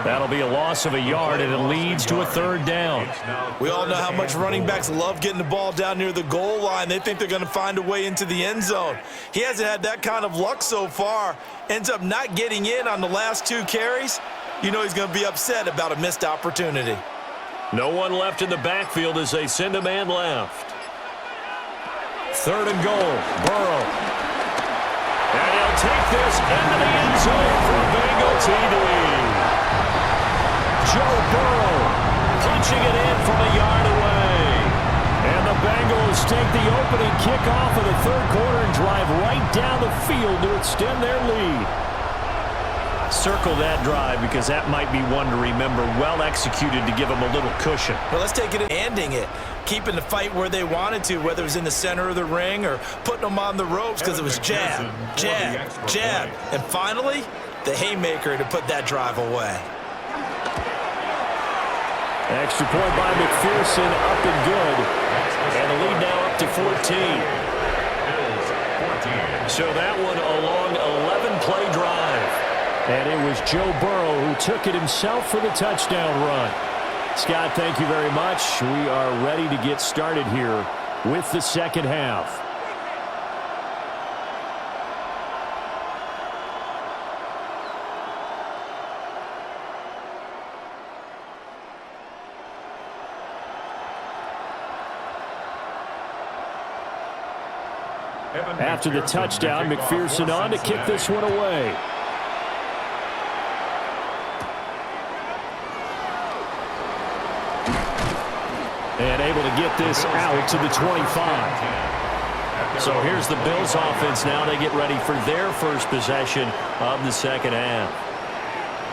That'll be a loss of a yard, and it leads to a 3rd down. We all know how much running backs love getting the ball down near the goal line. They think they're going to find a way into the end zone. He hasn't had that kind of luck so far. Ends up not getting in on the last 2 carries. You know he's going to be upset about a missed opportunity. No one left in the backfield as they send a man left. 3rd and goal, Burrow. And he'll take this into the end zone for a Bengals lead. Joe Burrow punching it in from a yard away. And the Bengals take the opening kickoff of the 3rd quarter and drive right down the field to extend their lead. Circle that drive because that might be one to remember. Well executed to give them a little cushion. Well, let's take it and ending it. Keeping the fight where they wanted to, whether it was in the center of the ring or putting them on the ropes because it was jab, jab, jab. And finally, the haymaker to put that drive away. Extra point by McPherson, up and good. And the lead now up to 14. So that one a long 11-play drive. And it was Joe Burrow who took it himself for the touchdown run. Scott, thank you very much. We are ready to get started here with the second half. After the touchdown, McPherson on to kick this one away. And able to get this out to the 25. So here's the Bills offense now. They get ready for their first possession of the second half.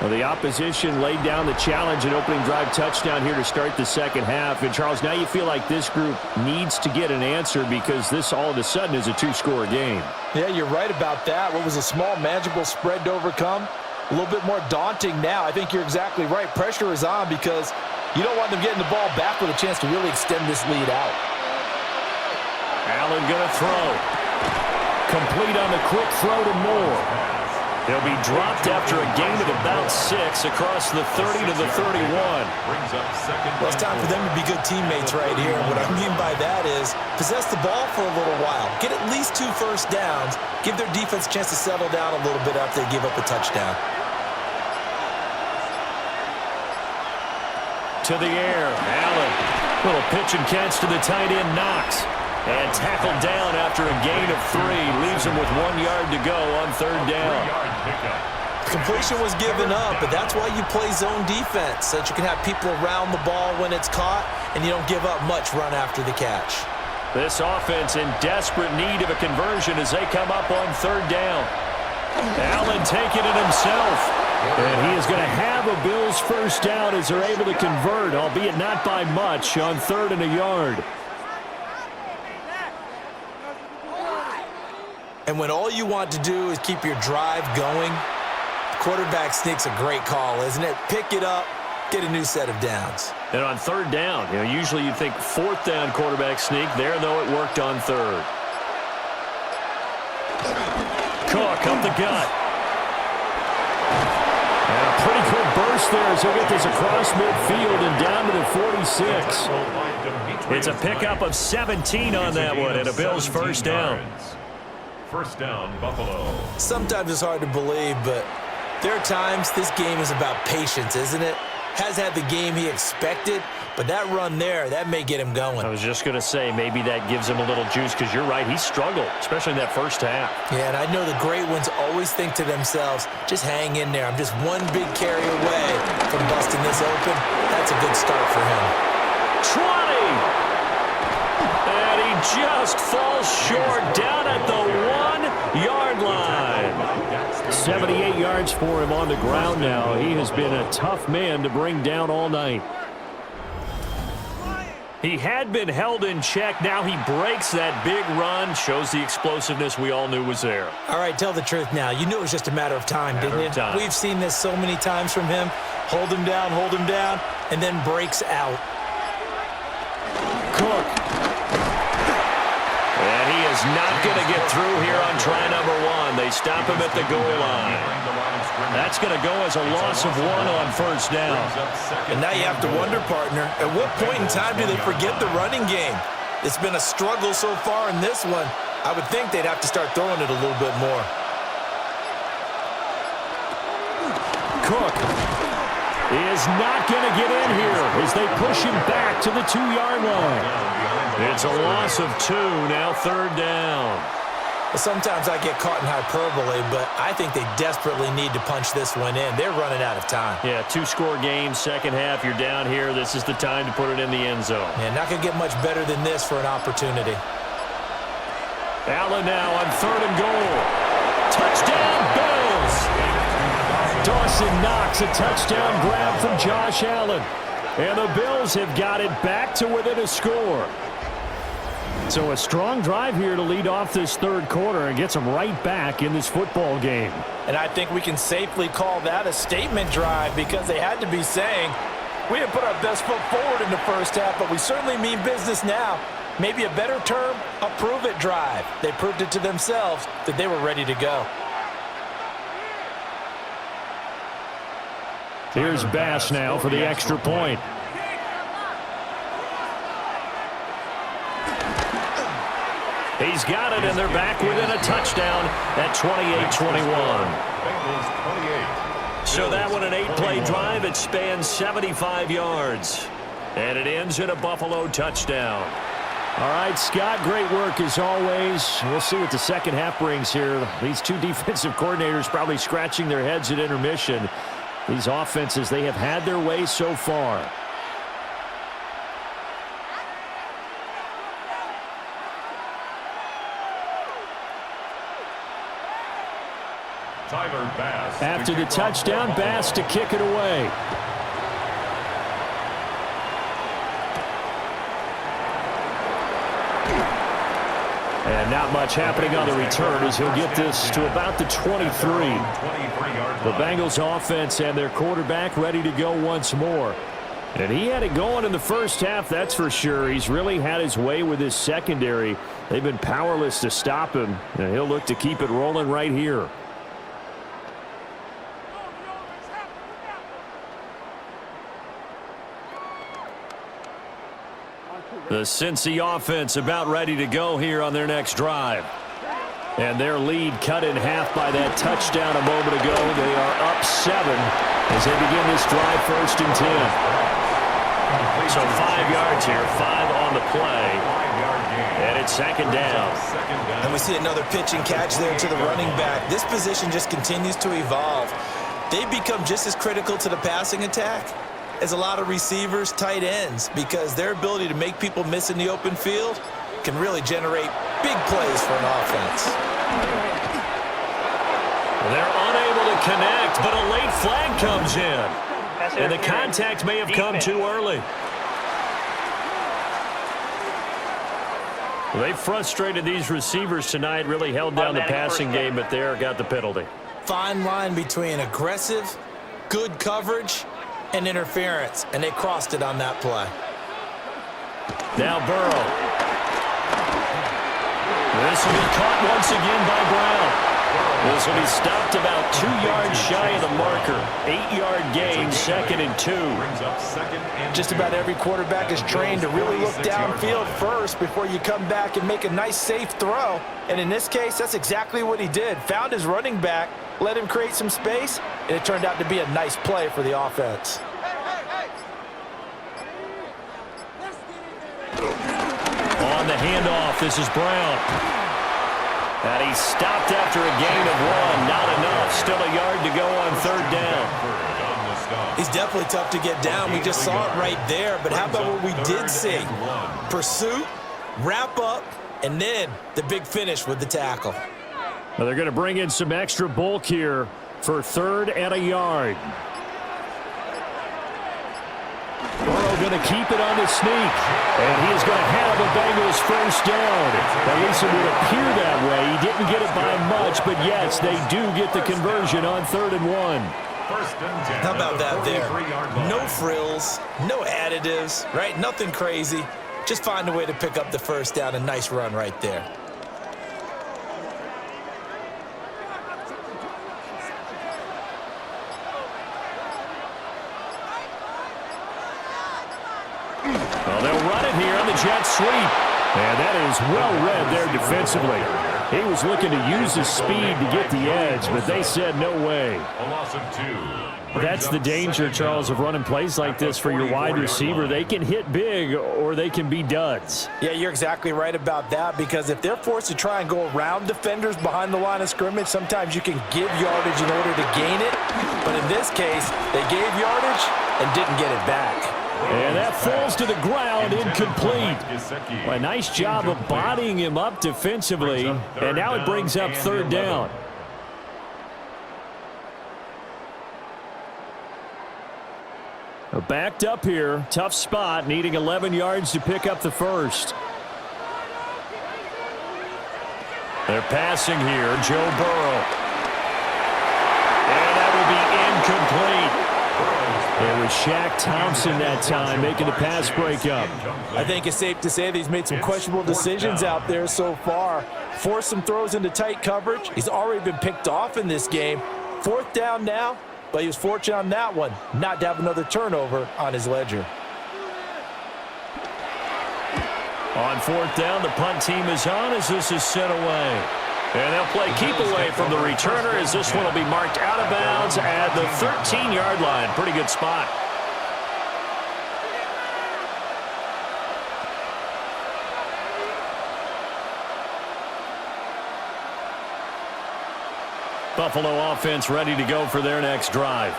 Well, the opposition laid down the challenge, an opening drive touchdown here to start the second half. And, Charles, now you feel like this group needs to get an answer because this all of a sudden is a two-score game. Yeah, you're right about that. What was a small, manageable spread to overcome? A little bit more daunting now. I think you're exactly right. Pressure is on because you don't want them getting the ball back with a chance to really extend this lead out. Allen going to throw. Complete on the quick throw to Moore. He'll be dropped after a gain of about 6 across the 30 to the 31. Well, it's time for them to be good teammates right here. And what I mean by that is possess the ball for a little while. Get at least 2 first downs. Give their defense a chance to settle down a little bit after they give up a touchdown. To the air, Allen. Little pitch and catch to the tight end, Knox. And tackled down after a gain of 3. Leaves him with 1 yard to go on third down. Completion was given up, but that's why you play zone defense, so that you can have people around the ball when it's caught, and you don't give up much run after the catch. This offense in desperate need of a conversion as they come up on third down. Allen taking it himself. And he is going to have a Bills first down as they're able to convert, albeit not by much, on 3rd and a yard. And when all you want to do is keep your drive going, the quarterback sneak's a great call, isn't it? Pick it up, get a new set of downs. And on third down, usually you think 4th down quarterback sneak. There, though, it worked on 3rd. Cook up the gut. And a pretty good burst there as he'll get this across midfield and down to the 46. It's a pickup of 17 on that one and a Bills first down. First down, Buffalo. Sometimes it's hard to believe, but there are times this game is about patience, isn't it? Has had the game he expected, but that run there, that may get him going. I was just going to say, maybe that gives him a little juice because you're right, he struggled, especially in that first half. Yeah, and I know the great ones always think to themselves, just hang in there. I'm just one big carry away from busting this open. That's a good start for him. 20! And he just falls short down at the 1-yard line. 78 yards for him on the ground now. He has been a tough man to bring down all night. He had been held in check. Now he breaks that big run. Shows the explosiveness we all knew was there. All right, tell the truth now. You knew it was just a matter of time, didn't you? We've seen this so many times from him. Hold him down, and then breaks out. Cook. And he is not going to get through here on try number 1. They stop him at the goal line. That's going to go as a loss of 1 on first down. And now you have to wonder, partner, at what point in time do they forget the running game? It's been a struggle so far in this one. I would think they'd have to start throwing it a little bit more. Cook is not going to get in here as they push him back to the 2-yard line. It's a loss of 2, now third down. Sometimes I get caught in hyperbole, but I think they desperately need to punch this one in. They're running out of time. Yeah, 2-score game, second half, you're down here. This is the time to put it in the end zone. Yeah, not going to get much better than this for an opportunity. Allen now on 3rd and goal. Touchdown, Bills! Dawson Knox, a touchdown grab from Josh Allen. And the Bills have got it back to within a score. So a strong drive here to lead off this third quarter and gets them right back in this football game. And I think we can safely call that a statement drive because they had to be saying, we didn't put our best foot forward in the first half, but we certainly mean business now. Maybe a better term, a prove-it drive. They proved it to themselves that they were ready to go. Here's Bass now for the extra point. He's got it, and they're back within a touchdown at 28-21. So that one an 8-play drive. It spans 75 yards. And it ends in a Buffalo touchdown. All right, Scott, great work as always. We'll see what the second half brings here. These two defensive coordinators probably scratching their heads at intermission. These offenses, they have had their way so far. After the touchdown, Bass to kick it away. And not much happening on the return as he'll get this to about the 23. The Bengals offense and their quarterback ready to go once more. And he had it going in the first half, that's for sure. He's really had his way with his secondary. They've been powerless to stop him, and he'll look to keep it rolling right here. The Cincy offense about ready to go here on their next drive. And their lead cut in half by that touchdown a moment ago. They are up 7 as they begin this drive, 1st and 10. So 5 yards here, 5 on the play. And it's 2nd down. And we see another pitch and catch there to the running back. This position just continues to evolve. They've become just as critical to the passing attack as a lot of receivers, tight ends, because their ability to make people miss in the open field can really generate big plays for an offense. They're unable to connect, but a late flag comes in. And the contact may have come too early. Well, they frustrated these receivers tonight, really held down the passing game, but there got the penalty. Fine line between aggressive, good coverage, and interference, and they crossed it on that play. Now Burrow. This will be caught once again by Brown. This will be stopped about 2 yards shy of the marker. 8-yard gain, 2nd and 2. Just about every quarterback is trained to really look downfield first before you come back and make a nice, safe throw. And in this case, that's exactly what he did. Found his running back, let him create some space, and it turned out to be a nice play for the offense. On the handoff, this is Brown. And he's stopped after a gain of 1. Not enough. Still a yard to go on 3rd down. He's definitely tough to get down. We just saw it right there. But how about what we did see? Pursuit, wrap up, and then the big finish with the tackle. Well, they're going to bring in some extra bulk here for 3rd and a yard. Burrow going to keep it on the sneak. And he is going to have a Bengals 1st down. At least it would appear that way. He didn't get it by much, but yes, they do get the conversion on 3rd and 1. How about that there? No frills, no additives, right? Nothing crazy. Just find a way to pick up the 1st down. A nice run right there. Well, they'll run it here on the jet sweep. And that is well read there defensively. He was looking to use his speed to get the edge, but they said no way. That's the danger, Charles, of running plays like this for your wide receiver. They can hit big or they can be duds. Yeah, you're exactly right about that, because if they're forced to try and go around defenders behind the line of scrimmage, sometimes you can give yardage in order to gain it. But in this case, they gave yardage and didn't get it back. And that falls to the ground, incomplete. A nice job of bodying him up defensively, and now it brings up 3rd down. Backed up here, tough spot, needing 11 yards to pick up the 1st. They're passing here, Joe Burrow. And that will be incomplete. It was Shaq Thompson that time making the pass breakup. I think it's safe to say that he's made some questionable decisions out there so far. Forced some throws into tight coverage. He's already been picked off in this game. 4th down now, but he was fortunate on that one not to have another turnover on his ledger. On 4th down, the punt team is on as this is sent away. And they'll play keep away from the returner as this one will be marked out of bounds at the 13-yard line. Pretty good spot. Buffalo offense ready to go for their next drive.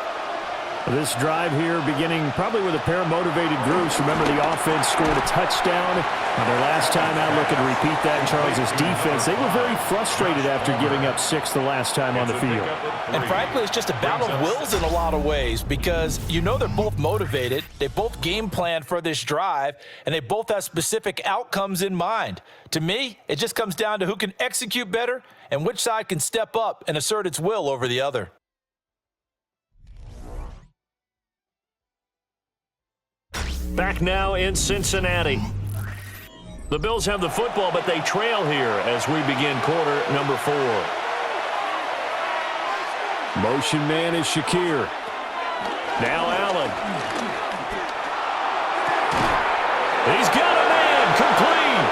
This drive here beginning probably with a pair of motivated groups. Remember, the offense scored a touchdown on their last time out. Looking to repeat that in Charles' defense. They were very frustrated after giving up 6 the last time on the field. And frankly, it's just a battle of wills in a lot of ways because you know they're both motivated. They both game plan for this drive, and they both have specific outcomes in mind. To me, it just comes down to who can execute better and which side can step up and assert its will over the other. Back now in Cincinnati. The Bills have the football, but they trail here as we begin quarter number 4. Motion man is Shakir. Now Allen. He's got a man complete.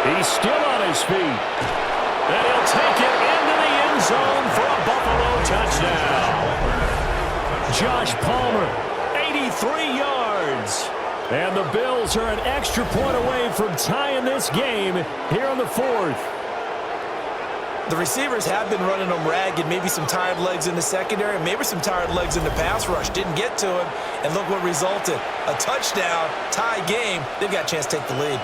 He's still on his feet. And he'll take it into the end zone for a Buffalo touchdown. Josh Palmer. 83 yards. And the Bills are an extra point away from tying this game here in the 4th. The receivers have been running them ragged, maybe some tired legs in the secondary, maybe some tired legs in the pass rush. Didn't get to him, and look what resulted. A touchdown, tie game. They've got a chance to take the lead.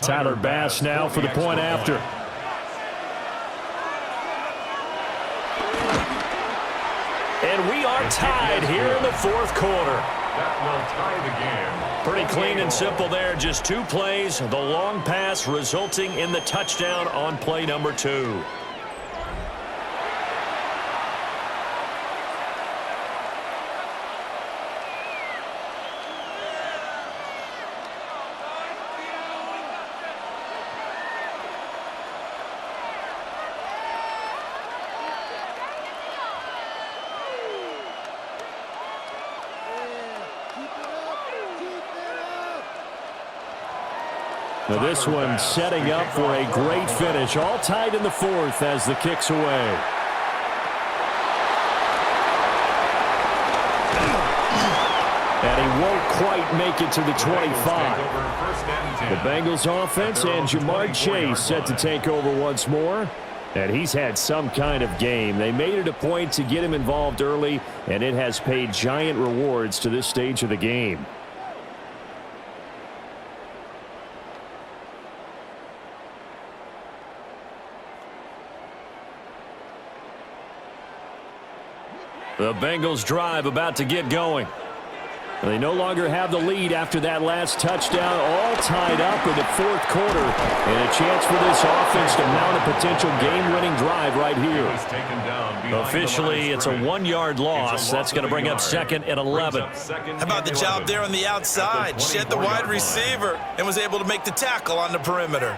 Tyler Bass now for the point after. And we are tied here in the 4th quarter. That will tie the game. Pretty clean and simple there. Just 2 plays. The long pass resulting in the touchdown on play number 2. Now this one setting up for a great finish. All tied in the 4th as the kick's away. And he won't quite make it to the 25. The Bengals offense and Jamar Chase set to take over once more. And he's had some kind of game. They made it a point to get him involved early, and it has paid giant rewards to this stage of the game. The Bengals drive about to get going. They no longer have the lead after that last touchdown, all tied up in the 4th quarter. And a chance for this offense to mount a potential game-winning drive right here. Officially, it's a 1-yard loss. That's going to bring up 2nd and 11. How about the job there on the outside? Shed the wide receiver and was able to make the tackle on the perimeter.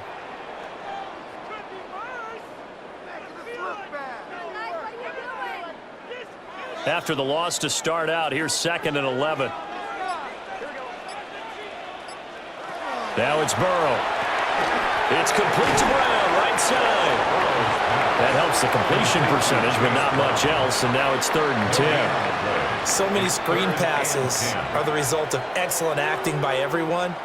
After the loss to start out, here's 2nd and 11. Now it's Burrow. It's complete to Brown, right side. That helps the completion percentage, but not much else, and now it's 3rd and 10. So many screen passes are the result of excellent acting by everyone.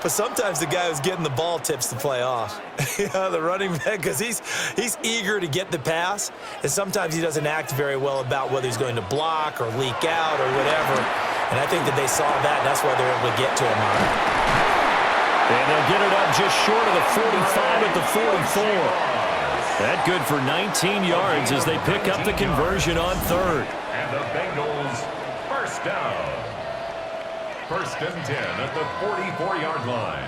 But sometimes the guy who's getting the ball tips the play off. The running back, because he's eager to get the pass, and sometimes he doesn't act very well about whether he's going to block or leak out or whatever. And I think that they saw that, and that's why they're able to get to him on it. And they'll get it up just short of the 45 at the 44. That good for 19 yards as they pick up the conversion on 3rd. And the Bengals first down. 1st and 10 at the 44-yard line.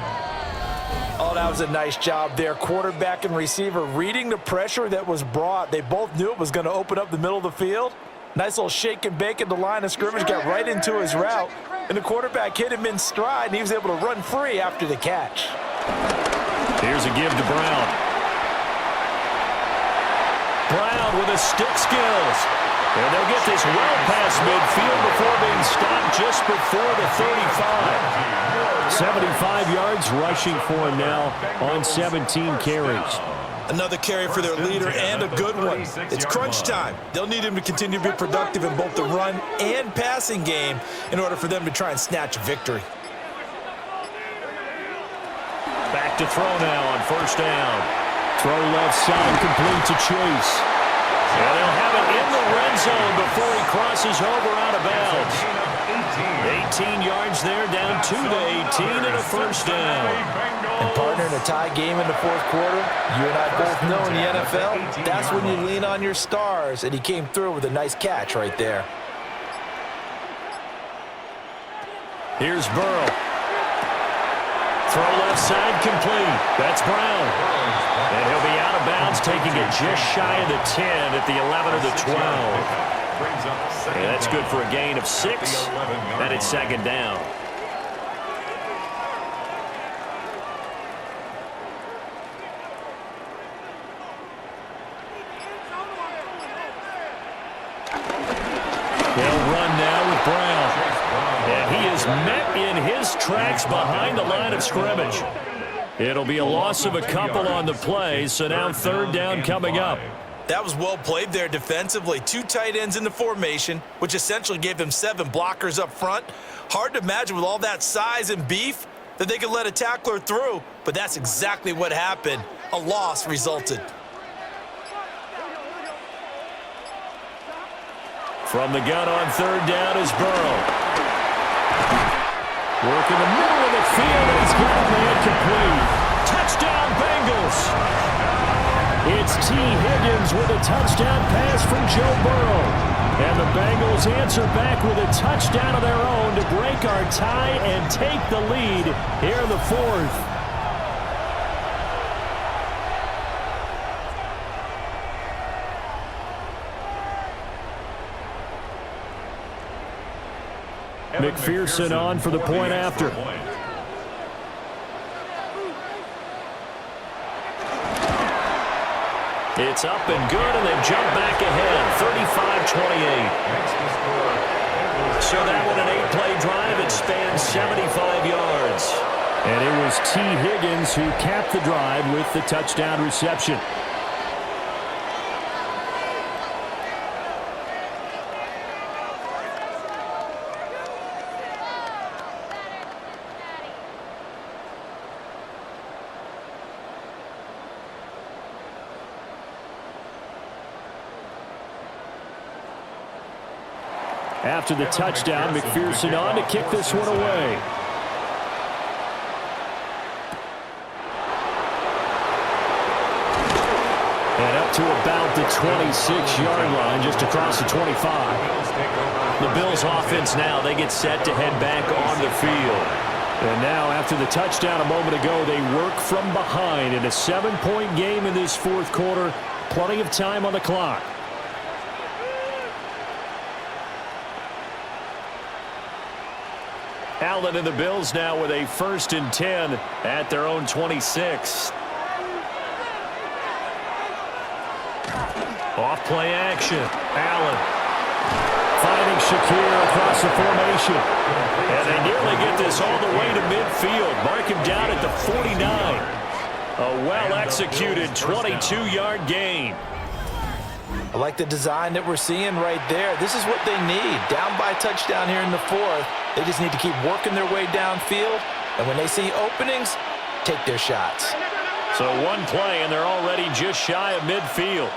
Oh, that was a nice job there. Quarterback and receiver reading the pressure that was brought. They both knew it was going to open up the middle of the field. Nice little shake and bake at the line of scrimmage, got right into his route. And the quarterback hit him in stride, and he was able to run free after the catch. Here's a give to Brown. Brown with his stick skills. And they'll get this well past midfield before being stopped just before the 35. 75 yards rushing for him now on 17 carries. Another carry for their leader and a good one. It's crunch time. They'll need him to continue to be productive in both the run and passing game in order for them to try and snatch a victory. back to throw now on first down. Throw left side, complete to Chase. And they'll have it in the red zone before he crosses over out of bounds. 18 yards there, down to the 18 and a first down. And partner, in a tie game in the fourth quarter, you and I both know in the NFL, that's when you lean on your stars, and he came through with a nice catch right there. Here's Burrow. Throw left side, complete. That's Brown. And he'll be out of bounds, taking it just shy of the 10 at the 11 or the 12. And that's good for a gain of 6, and it's second down. They'll run now with Brown. And he is met in his tracks behind the line of scrimmage. It'll be a loss of a couple on the play, so now third down coming up. That was well played there defensively. 2 tight ends in the formation, which essentially gave them 7 blockers up front. Hard to imagine with all that size and beef that they could let a tackler through, but that's exactly what happened. A loss resulted. From the gun on third down is Burrow. Work in the middle of the field, and he's got a man complete. Touchdown, Bengals! It's T. Higgins with a touchdown pass from Joe Burrow. And the Bengals answer back with a touchdown of their own to break our tie and take the lead here in the fourth. McPherson on for the point after. It's up and good, and they jump back ahead, 35-28. So that one, an 8-play drive. It spans 75 yards. And it was T. Higgins who capped the drive with the touchdown reception. After the touchdown, McPherson on to kick this one away. And up to about the 26-yard line, just across the 25. The Bills offense now, they get set to head back on the field. And now, after the touchdown a moment ago, they work from behind in a 7-point game in this fourth quarter. Plenty of time on the clock. Allen and the Bills now with a 1st and 10 at their own 26. Off play action. Allen finding Shakir across the formation. And they nearly get this all the way to midfield. Mark him down at the 49. A well-executed 22-yard gain. I like the design that we're seeing right there. This is what they need. Down by touchdown here in the fourth. They just need to keep working their way downfield. And when they see openings, take their shots. So one play, and they're already just shy of midfield.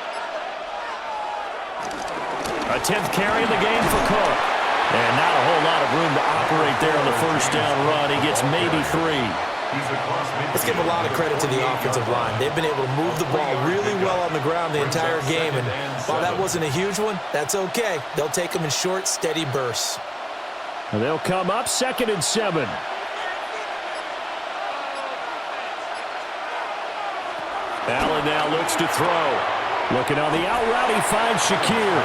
A 10th carry in the game for Cook. And not a whole lot of room to operate there on the first down run. He gets maybe 3. Let's give a lot of credit to the offensive line. They've been able to move the ball really well on the ground the entire game. And while that wasn't a huge one, that's okay. They'll take them in short, steady bursts. And they'll come up 2nd and 7. Allen now looks to throw. Looking on the out route, he finds Shakir.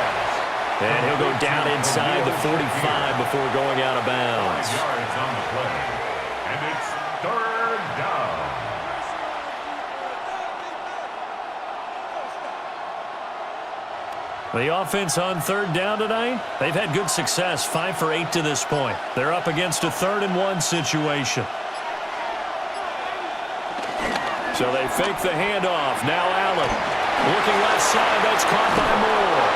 And he'll go down inside the 45 before going out of bounds. Yards on the play. And it's 3rd down. The offense on 3rd down tonight, they've had good success, 5 for 8 to this point. They're up against a 3rd and 1 situation. So they fake the handoff. Now Allen looking left side. That's caught by Moore.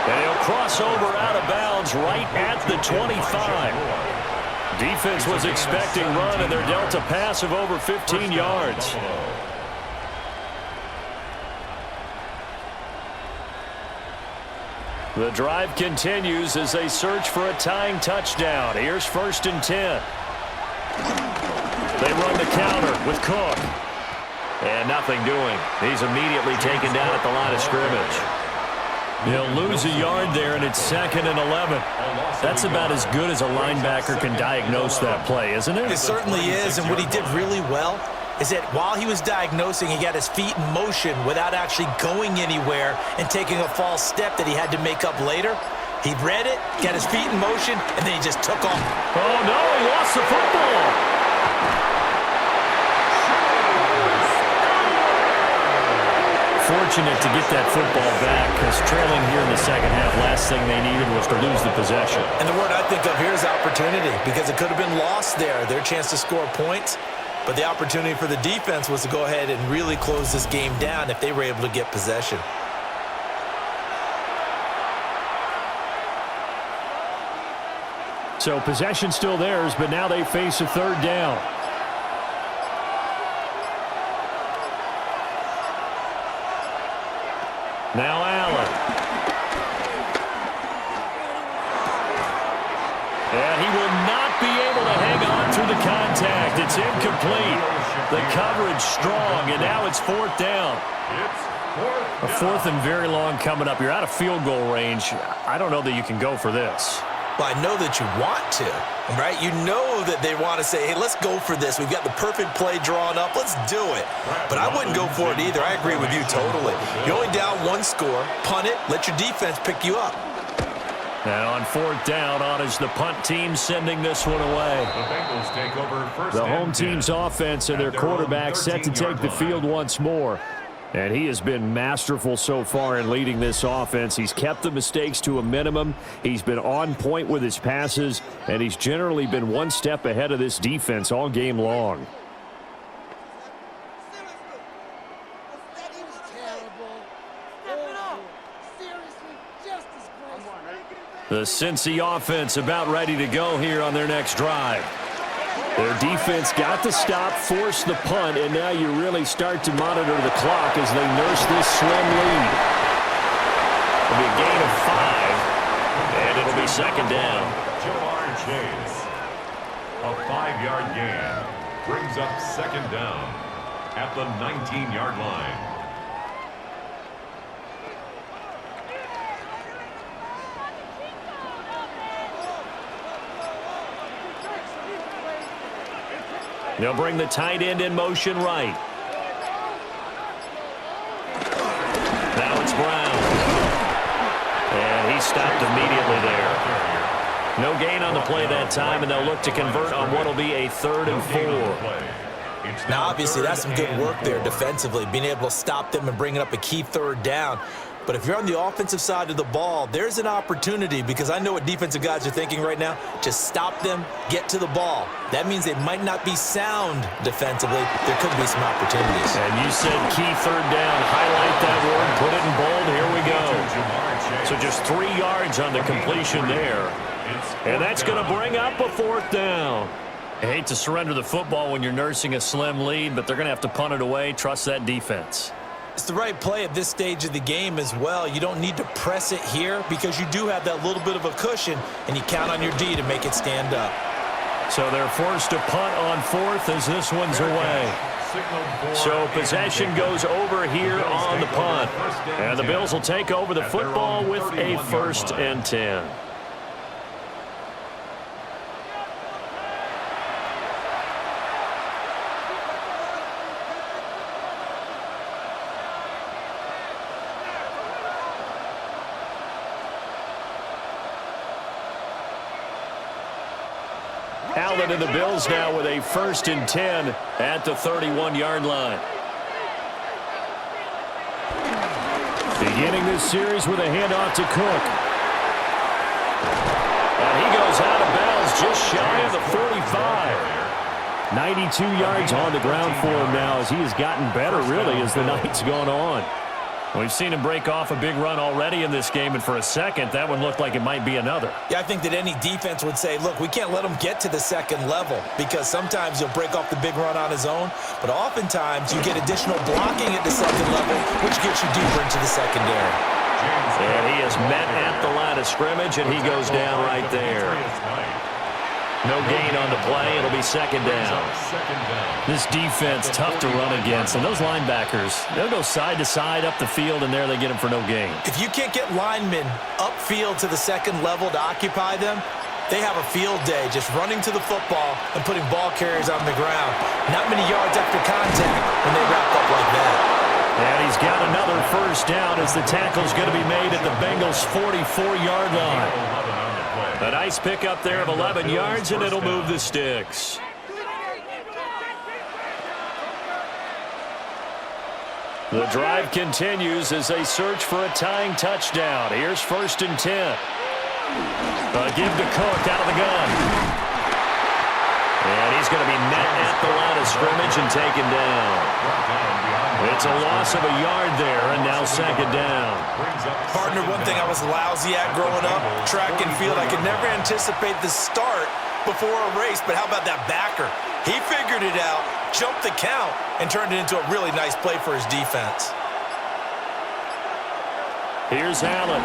And he'll cross over out of bounds right at the 25. Defense was expecting run, and they're dealt a pass of over 15 yards. The drive continues as they search for a tying touchdown. Here's 1st and 10. They run the counter with Cook. And nothing doing. He's immediately taken down at the line of scrimmage. They'll lose a yard there, and it's 2nd and 11. That's about as good as a linebacker can diagnose that play, isn't it? It certainly is, and what he did really well is that while he was diagnosing, he got his feet in motion without actually going anywhere and taking a false step that he had to make up later. He read it, got his feet in motion, and then he just took off. Oh, no, he lost the football. Fortunate to get that football back, because trailing here in the second half, last thing they needed was to lose the possession. And the word I think of here is opportunity, because it could have been lost there, their chance to score points. But the opportunity for the defense was to go ahead and really close this game down if they were able to get possession. So possession still theirs, but now they face a 3rd down. Now Allen. And he will not be able to hang on through the contact. It's incomplete. The coverage strong, and now it's 4th down. A 4th and very long coming up. You're out of field goal range. I don't know that you can go for this. Well, I know that you want to, right? You know that they want to say, hey, let's go for this. We've got the perfect play drawn up. Let's do it. But I wouldn't go for it either. I agree with you totally. You're only down 1 score. Punt it. Let your defense pick you up. Now on 4th down, on is the punt team sending this one away. The Bengals take over 1st The home and 10. team's offense and their quarterback set to take the field once more. And he has been masterful so far in leading this offense. He's kept the mistakes to a minimum. He's been on point with his passes, and he's generally been one step ahead of this defense all game long. The Cincy offense about ready to go here on their next drive. Their defense got the stop, forced the punt, and now you really start to monitor the clock as they nurse this slim lead. It'll be a gain of 5, and it'll be 2nd down. Jamar Chase. A 5-yard gain brings up 2nd down at the 19-yard line. They'll bring the tight end in motion right. Now it's Brown. And he stopped immediately there. No gain on the play that time, and they'll look to convert on what will be a 3rd and 4. Now, obviously, that's some good work there defensively, being able to stop them and bringing up a key 3rd down. But if you're on the offensive side of the ball, there's an opportunity, because I know what defensive guys are thinking right now. Just stop them, get to the ball. That means they might not be sound defensively. There could be some opportunities. And you said key 3rd down. Highlight that word, put it in bold. Here we go. So just 3 yards on the completion there. And that's going to bring up a 4th down. I hate to surrender the football when you're nursing a slim lead, but they're going to have to punt it away. Trust that defense. It's the right play at this stage of the game as well. You don't need to press it here because you do have that little bit of a cushion, and you count on your D to make it stand up. So they're forced to punt on 4th as this one's away. So possession goes over here on the punt. And the Bills will take over the football with a 1st and 10. Allen and the Bills now with a 1st and 10 at the 31-yard line. Beginning this series with a handoff to Cook. And he goes out of bounds just shy of the 45. 92 yards on the ground for him now as he has gotten better, really, as the night's gone on. We've seen him break off a big run already in this game, and for a second, that one looked like it might be another. Yeah, I think that any defense would say, look, we can't let him get to the second level because sometimes he'll break off the big run on his own, but oftentimes you get additional blocking at the second level, which gets you deeper into the secondary. And he is met at the line of scrimmage, and he goes down right there. No gain on the play. It'll be second down. This defense, tough to run against. And those linebackers, they'll go side to side up the field, and there they get them for no gain. If you can't get linemen upfield to the second level to occupy them, they have a field day just running to the football and putting ball carriers on the ground. Not many yards after contact when they wrap up like that. And he's got another first down as the tackle's going to be made at the Bengals' 44-yard line. A nice pickup there of 11 yards, and it'll move the sticks. The drive continues as they search for a tying touchdown. Here's 1st and 10. A give to Cook out of the gun. And he's going to be met at the line of scrimmage and taken down. It's a loss of a yard there, and now second down. Partner, one thing I was lousy at growing up, track and field, I could never anticipate the start before a race, but how about that backer? He figured it out, jumped the count, and turned it into a really nice play for his defense. Here's Allen.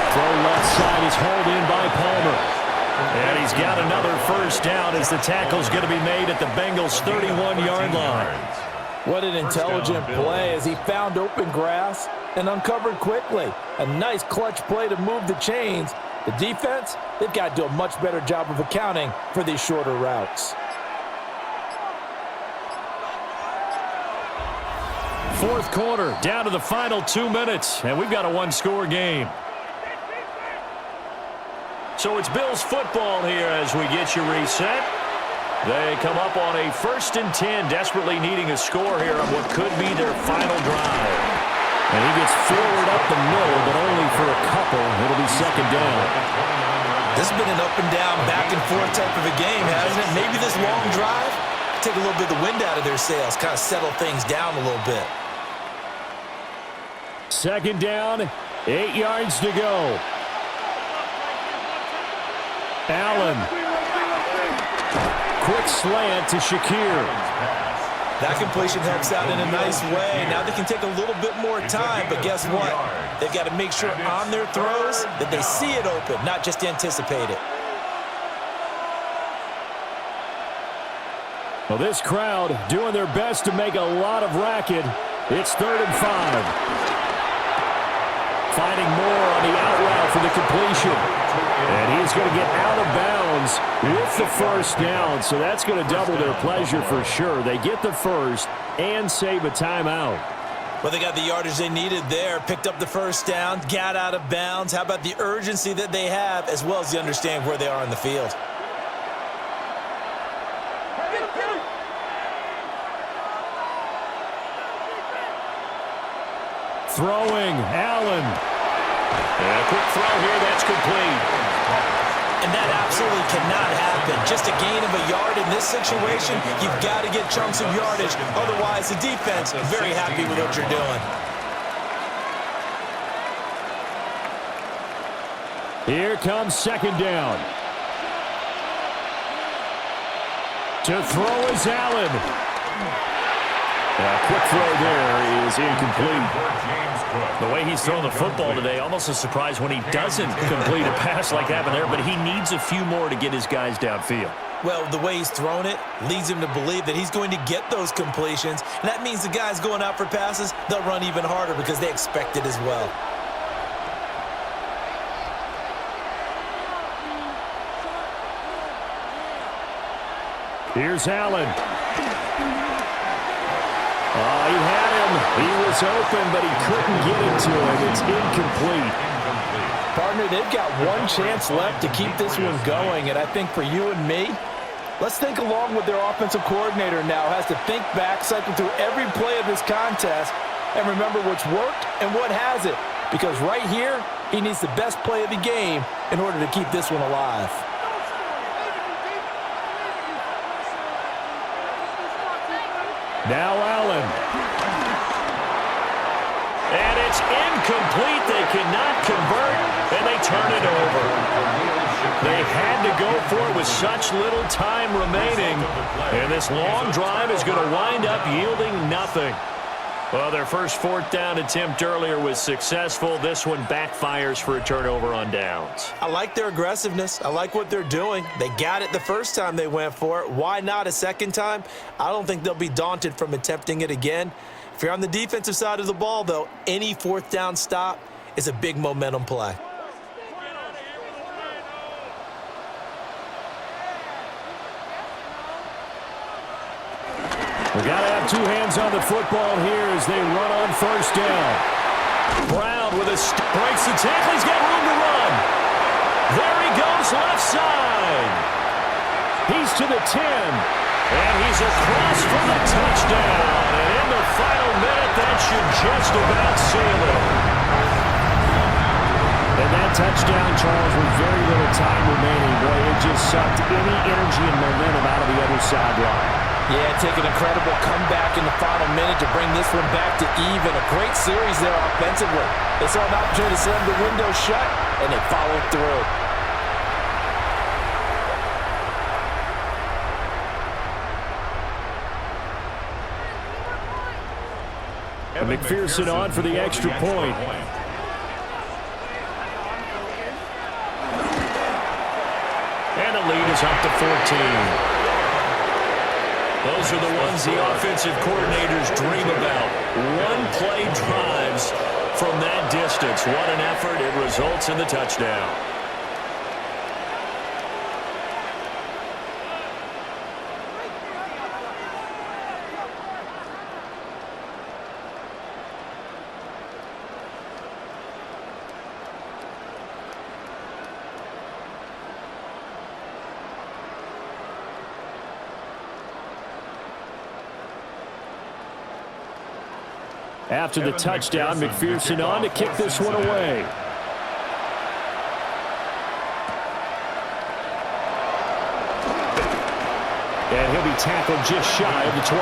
Throw left side is hauled in by Palmer. And he's got another first down as the tackle's going to be made at the Bengals' 31-yard line. What an intelligent play as he found open grass and uncovered quickly. A nice clutch play to move the chains. The defense, they've got to do a much better job of accounting for these shorter routes. Fourth quarter, down to the final 2 minutes, and we've got a one-score game. So it's Bills football here as we get you reset. They come up on a 1st and 10, desperately needing a score here on what could be their final drive. And he gets forward up the middle, but only for a couple. It'll be second down. This has been an up and down, back and forth type of a game, hasn't it? Maybe this long drive, take a little bit of the wind out of their sails, kind of settle things down a little bit. Second down, 8 yards to go. Allen. Quick slant to Shakir. That completion helps out in a nice way. Now they can take a little bit more time, but guess what? They've got to make sure on their throws that they see it open, not just anticipate it. Well, this crowd doing their best to make a lot of racket. It's 3rd and 5. Finding more on the out route for the completion. And he's going to get out of bounds with the first down, so that's going to double their pleasure for sure. They get the first and save a timeout. Well, they got the yardage they needed there, picked up the first down, got out of bounds. How about the urgency that they have, as well as the understand where they are in the field? Throwing, Allen. And a quick throw here, that's complete. And that absolutely cannot happen. Just a gain of a yard in this situation, you've got to get chunks of yardage. Otherwise, the defense very happy with what you're doing. Here comes second down. To throw is Allen. A quick throw there is incomplete. The way he's thrown the football today, almost a surprise when he doesn't complete a pass like happened there, but he needs a few more to get his guys downfield. Well, the way he's thrown it leads him to believe that he's going to get those completions, and that means the guys going out for passes, they'll run even harder because they expect it as well. Here's Allen. He had him. He was open, but he couldn't get it to him. It's incomplete. Partner, they've got one chance left to keep this one going, and I think for you and me, let's think along with their offensive coordinator now. Has to think back, cycle through every play of this contest, and remember what's worked and what hasn't. Because right here, he needs the best play of the game in order to keep this one alive. Now Allen. It's incomplete. They cannot convert, and they turn it over. They had to go for it with such little time remaining, and this long drive is going to wind up yielding nothing. Well, their first fourth down attempt earlier was successful. This one backfires for a turnover on downs. I like their aggressiveness. I like what they're doing. They got it the first time they went for it. Why not a second time? I don't think they'll be daunted from attempting it again. If you're on the defensive side of the ball, though, any fourth down stop is a big momentum play. We got to have two hands on the football here as they run on first down. Brown with breaks the tackle. He's got room to run. There he goes, left side. He's to the 10. And he's across for the touchdown. And in the final minute, that should just about seal it. And that touchdown, Charles, with very little time remaining. Boy, it just sucked any energy and momentum out of the other sideline. Yeah, take an incredible comeback in the final minute to bring this one back to even. A great series there offensively. They saw an opportunity to slam the window shut, and they followed through. And McPherson on for the extra point. And the lead is up to 14. Those are the ones the offensive coordinators dream about. One-play drives from that distance. What an effort. It results in the touchdown. After the touchdown, McPherson on to kick this one away. And he'll be tackled just shy of the 25.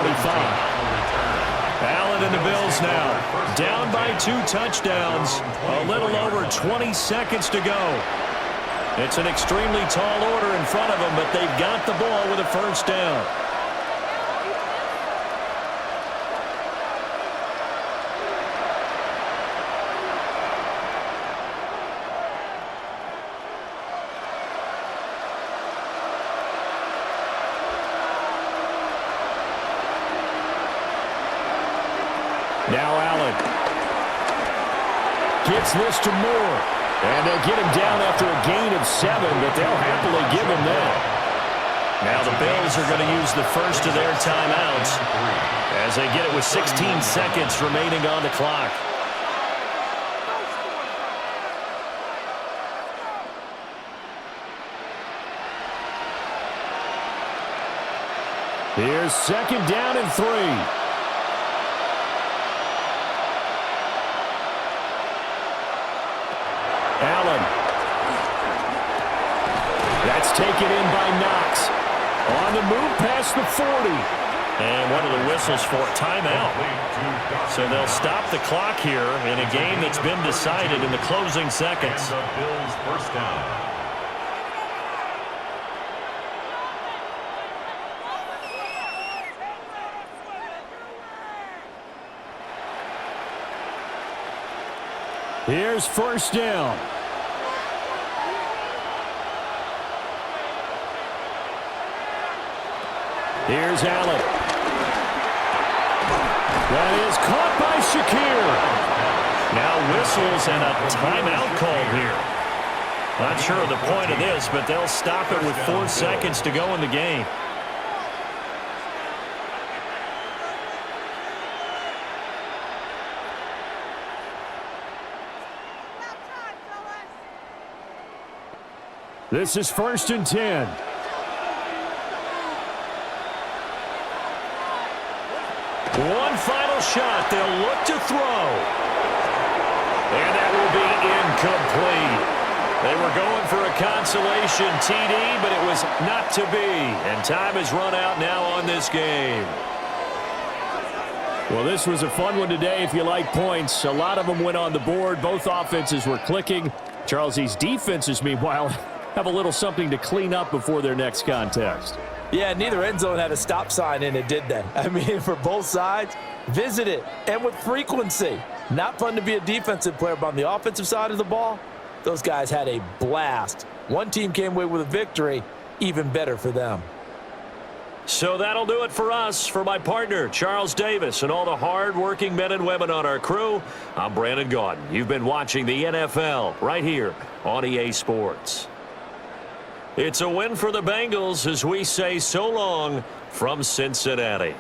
Allen and the Bills now down by 2 touchdowns. A little over 20 seconds to go. It's an extremely tall order in front of them, but they've got the ball with a first down. Now Allen gets this to Moore. And they'll get him down after a gain of 7, but they'll happily give him that. Now the Bills are going to use the first of their timeouts as they get it with 16 seconds remaining on the clock. Here's second down and 3. Allen. That's taken in by Knox. On the move past the 40. And one of the whistles for timeout. So they'll stop the clock here in a game that's been decided in the closing seconds. The Bills first down. Here's first down. Here's Allen. That is caught by Shakir. Now whistles and a timeout call here. Not sure of the point of this, but they'll stop it with 4 seconds to go in the game. This is first and 10. One final shot. They'll look to throw. And that will be incomplete. They were going for a consolation TD, but it was not to be. And time has run out now on this game. Well, this was a fun one today if you like points. A lot of them went on the board. Both offenses were clicking. Charles, these defenses, meanwhile, have a little something to clean up before their next contest. Yeah, neither end zone had a stop sign in it, did they? I mean, for both sides, visit it, and with frequency. Not fun to be a defensive player, but on the offensive side of the ball, those guys had a blast. One team came away with a victory, even better for them. So that'll do it for us. For my partner, Charles Davis, and all the hard-working men and women on our crew, I'm Brandon Gaudin. You've been watching the NFL right here on EA Sports. It's a win for the Bengals as we say so long from Cincinnati.